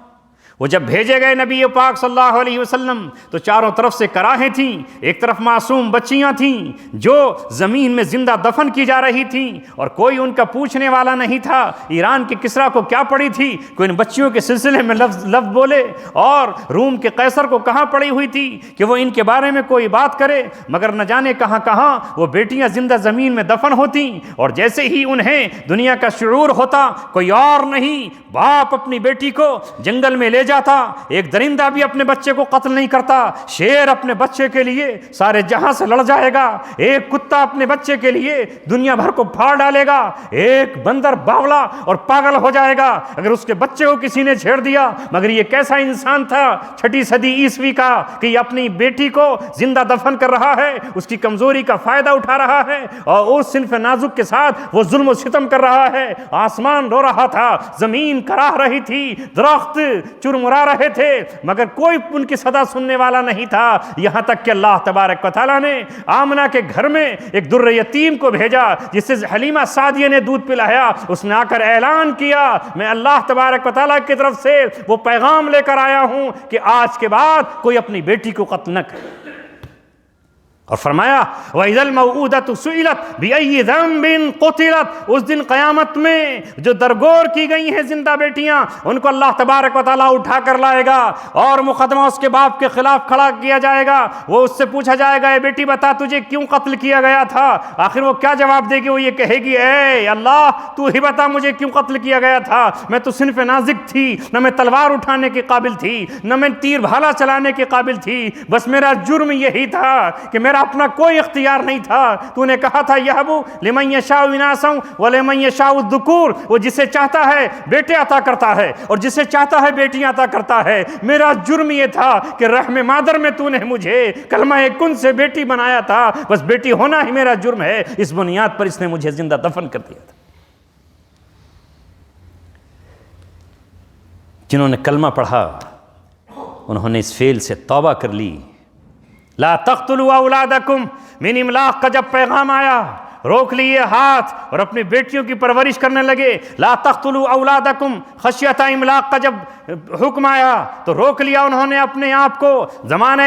وہ جب بھیجے گئے نبی پاک صلی اللہ علیہ وسلم تو چاروں طرف سے کراہیں تھیں، ایک طرف معصوم بچیاں تھیں جو زمین میں زندہ دفن کی جا رہی تھیں، اور کوئی ان کا پوچھنے والا نہیں تھا۔ ایران کے کسریٰ کو کیا پڑی تھی، کوئی ان بچیوں کے سلسلے میں لفظ بولے، اور روم کے قیصر کو کہاں پڑی ہوئی تھی کہ وہ ان کے بارے میں کوئی بات کرے، مگر نہ جانے کہاں کہاں وہ بیٹیاں زندہ زمین میں دفن ہوتیں، اور جیسے ہی انہیں دنیا کا شعور ہوتا، کوئی اور نہیں، باپ اپنی بیٹی کو جنگل میں لے جاتا، ایک درندہ بھی اپنے بچے کو قتل نہیں کرتا، شیر اپنے بچے کے لیے سارے جہاں سے لڑ جائے گا، ایک کتا اپنے بچے کے لیے دنیا بھر کو پھاڑ ڈالے گا، ایک بندر باولا اور پاگل ہو جائے گا اگر اس کے بچے کو کسی نے چھیڑ دیا۔ مگر یہ کیسا انسان تھا 6 صدی عیسوی کا کہ یہ اپنی بیٹی کو زندہ دفن کر رہا ہے، اس کی کمزوری کا فائدہ اٹھا رہا ہے، اور اس صنف نازک کے ساتھ وہ ظلم و ستم کر رہا ہے۔ آسمان رو رہا تھا، زمین کراہ رہی تھی، درخت چرمرا رہے تھے، مگر کوئی ان کی صدا سننے والا نہیں تھا، یہاں تک کہ اللہ تبارک و تعالیٰ نے آمنہ کے گھر میں ایک در یتیم کو بھیجا جسے حلیمہ سعدیہ نے دودھ پلایا۔ اس نے آ کر اعلان کیا، میں اللہ تبارک و تعالیٰ کی طرف سے وہ پیغام لے کر آیا ہوں کہ آج کے بعد کوئی اپنی بیٹی کو قتل نہ کرے، اور فرمایا وَإِذَا الْمَوْءُودَةُ سُئِلَتْ بِأَيِّ ذَنبٍ قُتِلَتْ، اس دن قیامت میں جو درگور کی گئی ہیں زندہ بیٹیاں، ان کو اللہ تبارک و تعالیٰ اٹھا کر لائے گا، اور مقدمہ اس کے باپ کے خلاف کھڑا کیا جائے گا۔ وہ اس سے پوچھا جائے گا، اے بیٹی بتا تجھے کیوں قتل کیا گیا تھا؟ آخر وہ کیا جواب دے گی؟ وہ یہ کہے گی، اے اللہ تو ہی بتا مجھے کیوں قتل کیا گیا تھا، میں تو صنف نازک تھی، نہ میں تلوار اٹھانے کے قابل تھی، نہ میں تیر بھالا چلانے کے قابل تھی، بس میرا جرم یہی تھا کہ میرا اپنا کوئی اختیار نہیں تھا۔ تو نے کہا تھا یہبو لمن یشاء اناسا ولمن یشاء الذکور، وہ جسے چاہتا ہے بیٹے عطا کرتا ہے اور جسے چاہتا ہے بیٹیاں عطا کرتا ہے۔ میرا جرم یہ تھا کہ رحم مادر میں تو نے مجھے کلمہ کن سے بیٹی بنایا تھا، بس بیٹی ہونا ہی میرا جرم ہے، اس بنیاد پر اس نے مجھے زندہ دفن کر دیا تھا۔ جنہوں نے کلمہ پڑھا انہوں نے اس فعل سے توبہ کر لی۔ لا تقتلوا اولادکم، من املاق کا جب پیغام آیا روک لیے ہاتھ اور اپنی بیٹیوں کی پرورش کرنے لگے۔ لا تقتلوا اولادکم خشیۃ املاق کا جب حکم آیا تو روک لیا انہوں نے اپنے آپ کو۔ زمانہ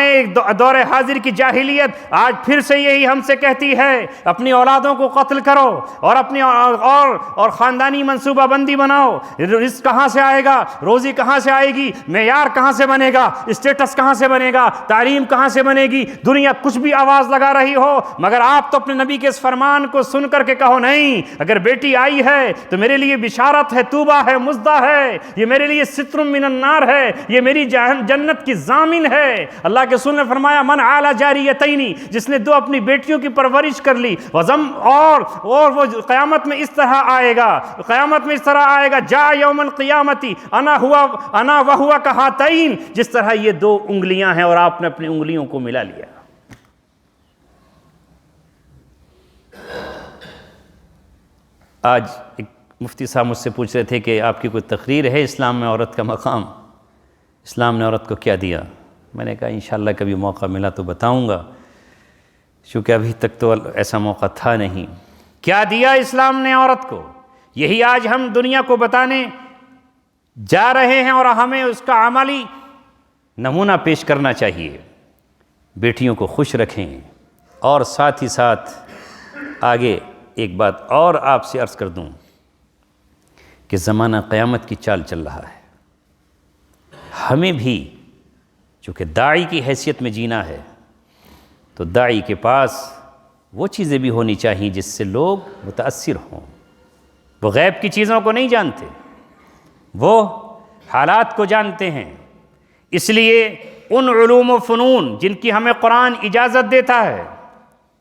دور حاضر کی جاہلیت آج پھر سے یہی ہم سے کہتی ہے، اپنی اولادوں کو قتل کرو اور اپنی اور خاندانی منصوبہ بندی بناؤ۔ رزق کہاں سے آئے گا، روزی کہاں سے آئے گی، معیار کہاں سے بنے گا، اسٹیٹس کہاں سے بنے گا، تعلیم کہاں سے بنے گی، دنیا کچھ بھی آواز لگا رہی ہو، مگر آپ تو اپنے نبی کے اس فرمان کو سن کر کے کہو نہیں، اگر بیٹی آئی ہے تو میرے لیے بشارت ہے، توبہ ہے، مزدہ ہے، یہ میرے لیے ستر من النار ہے، یہ میری جنت کی ضامن ہے۔ اللہ کے رسول نے فرمایا من عال جاریتین، جس نے 2 اپنی بیٹیوں کی پرورش کر لی، اور وہ قیامت میں اس طرح آئے گا، قیامت میں اس طرح آئے گا، جاء یوم القیامت انا وہو کہاتین، جس طرح یہ 2 انگلیاں ہیں اور آپ نے اپنی انگلیوں کو ملا لیا۔ آج ایک مفتی صاحب مجھ سے پوچھ رہے تھے کہ آپ کی کوئی تقریر ہے اسلام میں عورت کا مقام، اسلام نے عورت کو کیا دیا؟ میں نے کہا انشاءاللہ کبھی موقع ملا تو بتاؤں گا، چونکہ ابھی تک تو ایسا موقع تھا نہیں۔ کیا دیا اسلام نے عورت کو؟ یہی آج ہم دنیا کو بتانے جا رہے ہیں اور ہمیں اس کا عملی نمونہ پیش کرنا چاہیے۔ بیٹیوں کو خوش رکھیں، اور ساتھ ہی ساتھ آگے ایک بات اور آپ سے عرض کر دوں کہ زمانہ قیامت کی چال چل رہا ہے، ہمیں بھی چونکہ داعی کی حیثیت میں جینا ہے تو داعی کے پاس وہ چیزیں بھی ہونی چاہیے جس سے لوگ متاثر ہوں۔ وہ غیب کی چیزوں کو نہیں جانتے، وہ حالات کو جانتے ہیں، اس لیے ان علوم و فنون جن کی ہمیں قرآن اجازت دیتا ہے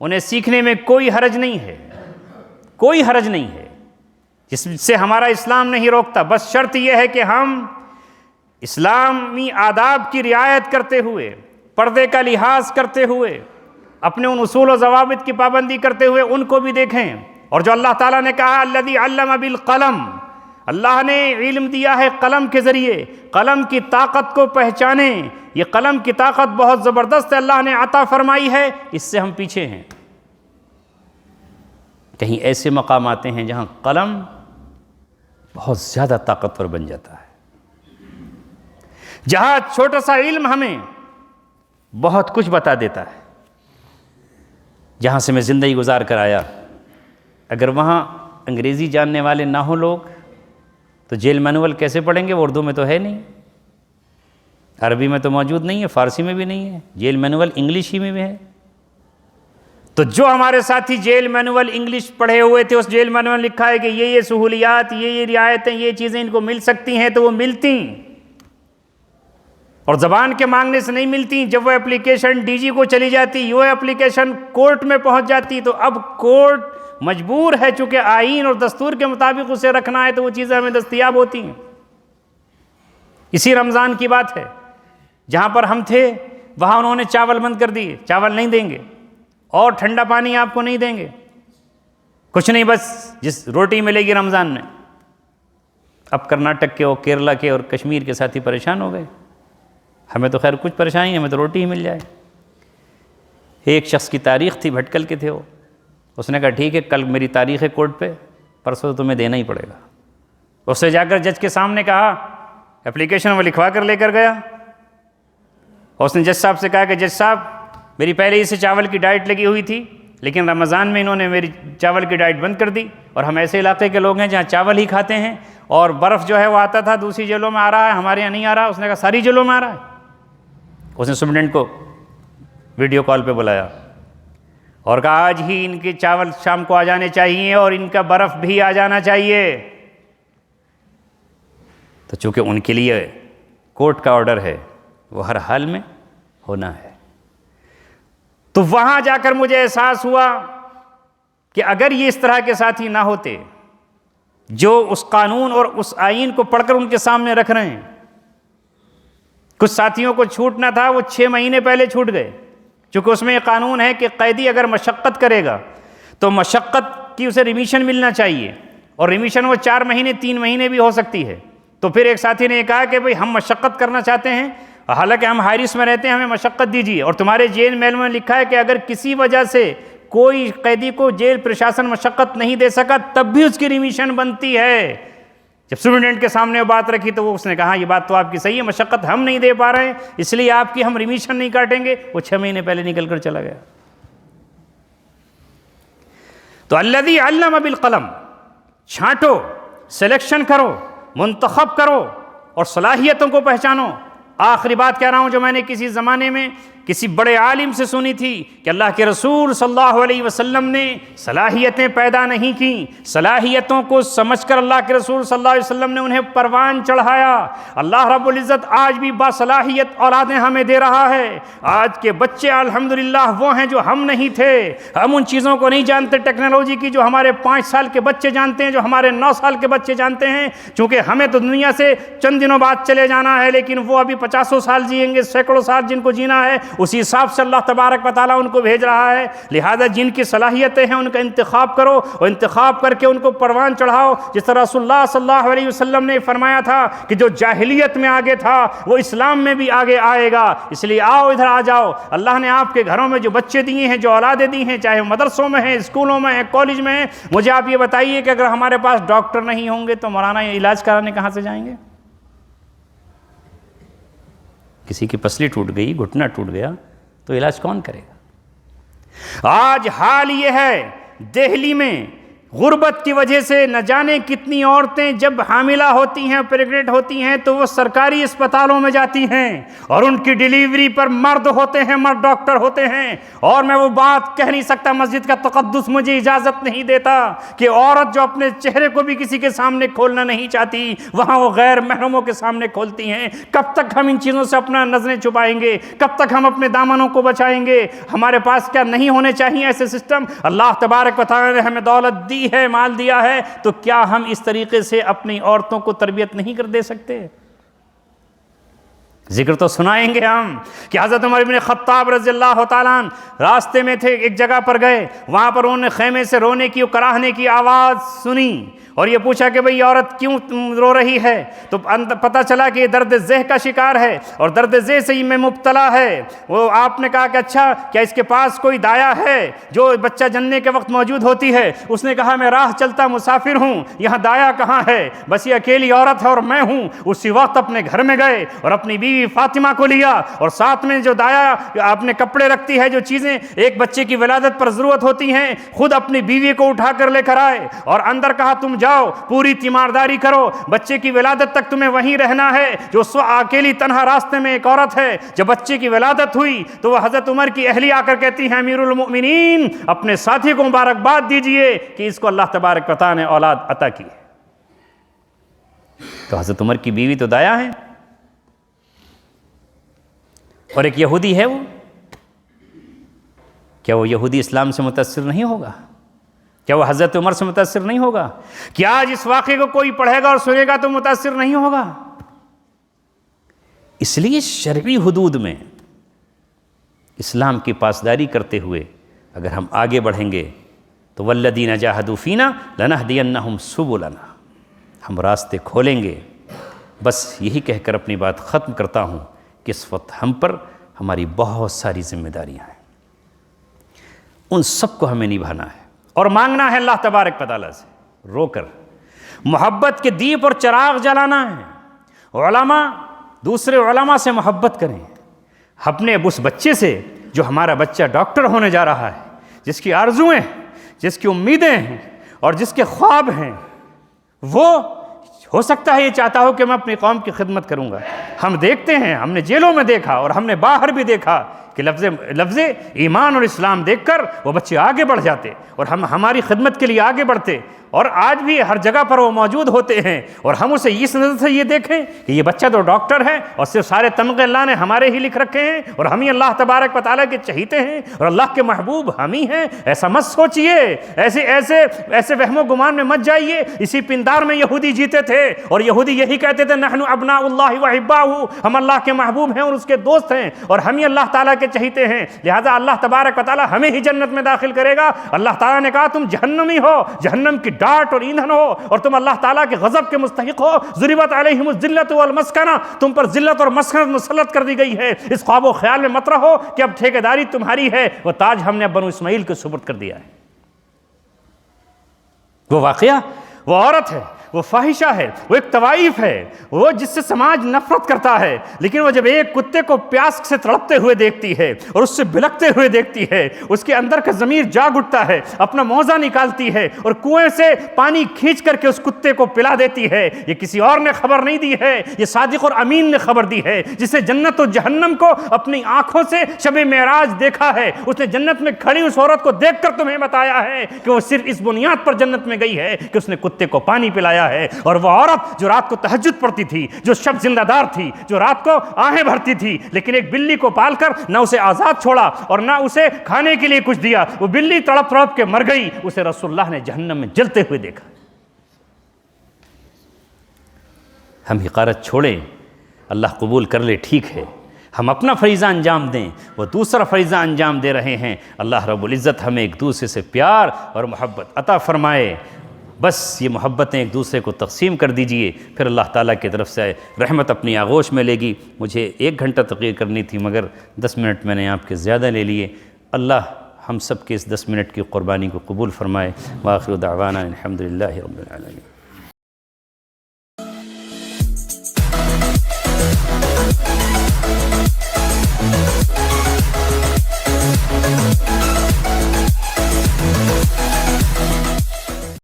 انہیں سیکھنے میں کوئی حرج نہیں ہے، کوئی حرج نہیں ہے، جس سے ہمارا اسلام نہیں روکتا۔ بس شرط یہ ہے کہ ہم اسلامی آداب کی رعایت کرتے ہوئے، پردے کا لحاظ کرتے ہوئے، اپنے ان اصول و ضوابط کی پابندی کرتے ہوئے ان کو بھی دیکھیں۔ اور جو اللہ تعالیٰ نے کہا الذی علم بالقلم، اللہ نے علم دیا ہے قلم کے ذریعے، قلم کی طاقت کو پہچانیں۔ یہ قلم کی طاقت بہت زبردست ہے، اللہ نے عطا فرمائی ہے، اس سے ہم پیچھے ہیں۔ کہیں ایسے مقام آتے ہیں جہاں قلم بہت زیادہ طاقتور بن جاتا ہے، جہاں چھوٹا سا علم ہمیں بہت کچھ بتا دیتا ہے۔ جہاں سے میں زندگی گزار کر آیا، اگر وہاں انگریزی جاننے والے نہ ہوں لوگ تو جیل مینول کیسے پڑھیں گے؟ وہ اردو میں تو ہے نہیں، عربی میں تو موجود نہیں ہے، فارسی میں بھی نہیں ہے، جیل مینول انگلش ہی میں بھی ہے۔ تو جو ہمارے ساتھی جیل مینول انگلش پڑھے ہوئے تھے، اس جیل مینول میں لکھا ہے کہ یہ سہولیات، یہ رعایتیں، یہ چیزیں ان کو مل سکتی ہیں، تو وہ ملتی، اور زبان کے مانگنے سے نہیں ملتی۔ جب وہ اپلیکیشن ڈی جی کو چلی جاتی، یہ اپلیکیشن کورٹ میں پہنچ جاتی، تو اب کورٹ مجبور ہے چونکہ آئین اور دستور کے مطابق اسے رکھنا ہے، تو وہ چیزیں ہمیں دستیاب ہوتی ہیں۔ اسی رمضان کی بات ہے، جہاں پر ہم تھے وہاں انہوں نے چاول بند کر دیے، چاول نہیں دیں گے اور ٹھنڈا پانی آپ کو نہیں دیں گے، کچھ نہیں، بس جس روٹی ملے گی رمضان میں۔ اب کرناٹک کے اور کیرلا کے اور کشمیر کے ساتھی پریشان ہو گئے، ہمیں تو خیر کچھ پریشانی نہیں، ہمیں تو روٹی ہی مل جائے۔ ایک شخص کی تاریخ تھی، بھٹکل کے تھے وہ، اس نے کہا ٹھیک ہے کل میری تاریخ ہے کورٹ پہ، پرسوں تو تمہیں دینا ہی پڑے گا۔ اس سے جا کر جج کے سامنے کہا، اپلیکیشن وہ لکھوا کر لے کر گیا، اور اس نے جج صاحب سے کہا کہ جج صاحب میری پہلے ہی سے چاول کی ڈائٹ لگی ہوئی تھی، لیکن رمضان میں انہوں نے میری چاول کی ڈائٹ بند کر دی، اور ہم ایسے علاقے کے لوگ ہیں جہاں چاول ہی کھاتے ہیں، اور برف جو ہے وہ آتا تھا دوسری جیلوں میں آ رہا ہے، ہمارے یہاں نہیں آ رہا۔ اس نے کہا ساری جیلوں میں آ رہا ہے۔ اس نے سپرنٹینڈنٹ کو ویڈیو کال پہ بلایا اور کہا آج ہی ان کے چاول شام کو آ جانے چاہیے اور ان کا برف بھی آ جانا چاہیے۔ تو چونکہ ان کے لیے کورٹ کا آرڈر ہے، وہ ہر حال میں ہونا ہے۔ تو وہاں جا کر مجھے احساس ہوا کہ اگر یہ اس طرح کے ساتھی نہ ہوتے جو اس قانون اور اس آئین کو پڑھ کر ان کے سامنے رکھ رہے ہیں، کچھ ساتھیوں کو چھوٹنا تھا، وہ 6 مہینے پہلے چھوٹ گئے، چونکہ اس میں یہ قانون ہے کہ قیدی اگر مشقت کرے گا تو مشقت کی اسے ریمیشن ملنا چاہیے، اور ریمیشن وہ 4 مہینے 3 مہینے بھی ہو سکتی ہے۔ تو پھر ایک ساتھی نے یہ کہا کہ بھئی ہم مشقت کرنا چاہتے ہیں، حالانکہ ہم ہائی رسک میں رہتے ہیں، ہمیں مشقت دیجیے، اور تمہارے جیل میل میں لکھا ہے کہ اگر کسی وجہ سے کوئی قیدی کو جیل پرشاسن مشقت نہیں دے سکا تب بھی اس کی ریمیشن بنتی ہے۔ جب سپرنٹینڈنٹ کے سامنے وہ بات رکھی تو اس نے کہا یہ بات تو آپ کی صحیح ہے، مشقت ہم نہیں دے پا رہے ہیں اس لیے آپ کی ہم ریمیشن نہیں کاٹیں گے۔ وہ 6 مہینے پہلے نکل کر چلا گیا۔ تو الذی علم بالقلم، چھانٹو، سلیکشن کرو، منتخب کرو اور صلاحیتوں کو پہچانو۔ آخری بات کہہ رہا ہوں جو میں نے کسی زمانے میں کسی بڑے عالم سے سنی تھی کہ اللہ کے رسول صلی اللہ علیہ وسلم نے صلاحیتیں پیدا نہیں کیں، صلاحیتوں کو سمجھ کر اللہ کے رسول صلی اللہ علیہ وسلم نے انہیں پروان چڑھایا۔ اللہ رب العزت آج بھی باصلاحیت اولادیں ہمیں دے رہا ہے۔ آج کے بچے الحمدللہ وہ ہیں جو ہم نہیں تھے، ہم ان چیزوں کو نہیں جانتے ٹیکنالوجی کی جو ہمارے 5 سال کے بچے جانتے ہیں، جو ہمارے 9 سال کے بچے جانتے ہیں، چونکہ ہمیں تو دنیا سے چند دنوں بعد چلے جانا ہے، لیکن وہ ابھی 50 سال جئیں گے، سینکڑوں سال جن کو جینا ہے، اسی حساب سے اللہ تبارک و تعالیٰ ان کو بھیج رہا ہے۔ لہذا جن کی صلاحیتیں ہیں ان کا انتخاب کرو اور انتخاب کر کے ان کو پروان چڑھاؤ۔ جس طرح رسول اللہ صلی اللہ علیہ وسلم نے فرمایا تھا کہ جو جاہلیت میں آگے تھا وہ اسلام میں بھی آگے آئے گا، اس لیے آؤ ادھر آ جاؤ۔ اللہ نے آپ کے گھروں میں جو بچے دیے ہیں، جو اولادیں دی ہیں، چاہے مدرسوں میں ہیں، اسکولوں میں ہیں، کالج میں ہیں، مجھے آپ یہ بتائیے کہ اگر ہمارے پاس ڈاکٹر نہیں ہوں گے تو مولانا یہ علاج کرانے کہاں سے جائیں گے؟ کسی کی پسلی ٹوٹ گئی، گھٹنا ٹوٹ گیا تو علاج کون کرے گا؟ آج حال یہ ہے دہلی میں غربت کی وجہ سے نہ جانے کتنی عورتیں جب حاملہ ہوتی ہیں، پریگننٹ ہوتی ہیں تو وہ سرکاری اسپتالوں میں جاتی ہیں اور ان کی ڈیلیوری پر مرد ہوتے ہیں، مرد ڈاکٹر ہوتے ہیں۔ اور میں وہ بات کہہ نہیں سکتا، مسجد کا تقدس مجھے اجازت نہیں دیتا کہ عورت جو اپنے چہرے کو بھی کسی کے سامنے کھولنا نہیں چاہتی، وہاں وہ غیر محرموں کے سامنے کھولتی ہیں۔ کب تک ہم ان چیزوں سے اپنا نظریں چھپائیں گے؟ کب تک ہم اپنے دامنوں کو بچائیں گے؟ ہمارے پاس کیا نہیں ہونے چاہیے ایسے سسٹم؟ اللہ تبارک و تعالی نے ہمیں دولت دی ہے، مال دیا ہے، تو کیا ہم اس طریقے سے اپنی عورتوں کو تربیت نہیں کر دے سکتے؟ ذکر تو سنائیں گے ہم کہ حضرت عمر بن خطاب رضی اللہ تعالیٰ عنہ راستے میں تھے، ایک جگہ پر گئے، وہاں پر انہوں نے خیمے سے رونے کی اور کراہنے کی آواز سنی اور یہ پوچھا کہ بھئی عورت کیوں رو رہی ہے؟ تو پتہ چلا کہ یہ درد ذہ کا شکار ہے اور درد ذہ سے میں مبتلا ہے۔ وہ آپ نے کہا کہ اچھا کیا اس کے پاس کوئی دایا ہے جو بچہ جننے کے وقت موجود ہوتی ہے؟ اس نے کہا میں راہ چلتا مسافر ہوں، یہاں دایا کہاں ہے؟ بس یہ اکیلی عورت ہے اور میں ہوں۔ اسی وقت اپنے گھر میں گئے اور اپنی بیوی فاطمہ کو لیا اور ساتھ میں جو دایا اپنے کپڑے رکھتی ہے، جو چیزیں ایک بچے کی ولادت پر ضرورت ہوتی ہیں، خود اپنی بیوی کو اٹھا کر لے کر آئے اور اندر کہا تم جاؤ پوری تیمارداری کرو، بچے کی ولادت تک تمہیں وہیں رہنا ہے۔ جو اکیلی تنہا راستے میں ایک عورت ہے، جب بچے کی ولادت ہوئی تو وہ حضرت عمر کی اہلیہ آ کر کہتی ہیں امیر المؤمنین اپنے ساتھی کو مبارکباد دیجئے کہ اس کو اللہ تبارک و تعالی نے اولاد عطا کی ہے۔ تو حضرت عمر کی بیوی تو دایا ہے اور ایک یہودی ہے، وہ کیا وہ یہودی اسلام سے متاثر نہیں ہوگا؟ کیا وہ حضرت عمر سے متاثر نہیں ہوگا؟ کیا آج اس واقعے کو کوئی پڑھے گا اور سنے گا تو متاثر نہیں ہوگا؟ اس لیے شرعی حدود میں اسلام کی پاسداری کرتے ہوئے اگر ہم آگے بڑھیں گے تو والذین جاہدوا فینا لنہدینہم سبلنا، ہم راستے کھولیں گے۔ بس یہی کہہ کر اپنی بات ختم کرتا ہوں کہ اس وقت ہم پر ہماری بہت ساری ذمہ داریاں ہیں، ان سب کو ہمیں نبھانا ہے اور مانگنا ہے اللہ تبارک و تعالیٰ سے رو کر۔ محبت کے دیپ اور چراغ جلانا ہے۔ علماء دوسرے علماء سے محبت کریں، اپنے اس بچے سے جو ہمارا بچہ ڈاکٹر ہونے جا رہا ہے، جس کی آرزویں ہیں، جس کی امیدیں ہیں اور جس کے خواب ہیں، وہ ہو سکتا ہے یہ چاہتا ہو کہ میں اپنی قوم کی خدمت کروں گا۔ ہم دیکھتے ہیں، ہم نے جیلوں میں دیکھا اور ہم نے باہر بھی دیکھا کہ لفظ ایمان اور اسلام دیکھ کر وہ بچے آگے بڑھ جاتے اور ہم ہماری خدمت کے لیے آگے بڑھتے، اور آج بھی ہر جگہ پر وہ موجود ہوتے ہیں، اور ہم اسے اس نظر سے یہ دیکھیں کہ یہ بچہ تو ڈاکٹر ہے اور صرف سارے تمغے اللہ نے ہمارے ہی لکھ رکھے ہیں اور ہم ہی اللہ تبارک و تعالیٰ کے چہیتے ہیں اور اللہ کے محبوب ہم ہی ہیں۔ ایسا مت سوچئے، ایسے وہم و گمان میں مت جائیے۔ اسی پندار میں یہودی جیتے تھے اور یہودی یہی کہتے تھے نحن ابناء اللہ واحباؤہ، ہم اللہ کے محبوب ہیں اور اس کے دوست ہیں اور ہم ہی اللہ تعالیٰ کے چہیتے ہیں، لہذا اللہ تبارک و تعالیٰ ہمیں ہی جنت میں داخل کرے گا۔ اللہ تعالیٰ نے کہا تم جہنمی ہو، جہنم کی ڈانٹ اور ایندھن ہو اور تم اللہ تعالیٰ کے غضب کے مستحق ہو۔ ضربت علیہم الذلۃ والمسکنہ، تم پر ذلت اور مسکنت مسلط کر دی گئی ہے۔ اس خواب و خیال میں مت رہو کہ اب ٹھیکیداری تمہاری ہے، وہ تاج ہم نے بنو اسماعیل کے سپرد کر دیا ہے۔ وہ واقعہ، وہ عورت ہے، وہ فاحشہ ہے، وہ ایک طوائف ہے، وہ جس سے سماج نفرت کرتا ہے، لیکن وہ جب ایک کتے کو پیاس سے تڑپتے ہوئے دیکھتی ہے اور اس سے بلکتے ہوئے دیکھتی ہے، اس کے اندر کا ضمیر جاگ اٹھتا ہے، اپنا موزہ نکالتی ہے اور کنویں سے پانی کھینچ کر کے اس کتے کو پلا دیتی ہے۔ یہ کسی اور نے خبر نہیں دی ہے، یہ صادق اور امین نے خبر دی ہے، جس نے جنت و جہنم کو اپنی آنکھوں سے شب معراج دیکھا ہے۔ اس نے جنت میں کھڑی اس عورت کو دیکھ کر تمہیں بتایا ہے کہ وہ صرف اس بنیاد پر جنت میں گئی ہے کہ اس نے کتے کو پانی پلایا ہے۔ اور وہ عورت جو رات کو تہجد پڑھتی تھی، جو شب زندہ دار تھی، جو رات کو آہیں بھرتی تھی، لیکن ایک بلی کو پال کر نہ اسے آزاد چھوڑا اور نہ اسے کھانے کے لیے کچھ دیا، وہ بلی تڑپ تڑپ کے مر گئی، اسے رسول اللہ نے جہنم میں جلتے ہوئے دیکھا۔ ہم حقارت چھوڑیں، اللہ قبول کر لے ٹھیک ہے، ہم اپنا فریضہ انجام دیں، وہ دوسرا فریضہ انجام دے رہے ہیں۔ اللہ رب العزت ہمیں ایک دوسرے سے پیار اور محبت عطا فرمائے۔ بس یہ محبتیں ایک دوسرے کو تقسیم کر دیجئے، پھر اللہ تعالیٰ کی طرف سے رحمت اپنی آغوش میں لے گی۔ مجھے 1 گھنٹہ تقریر کرنی تھی مگر 10 منٹ میں نے آپ کے زیادہ لے لیے۔ اللہ ہم سب کے اس 10 منٹ کی قربانی کو قبول فرمائے۔ وآخر دعوانا الحمدللہ رب العالمین۔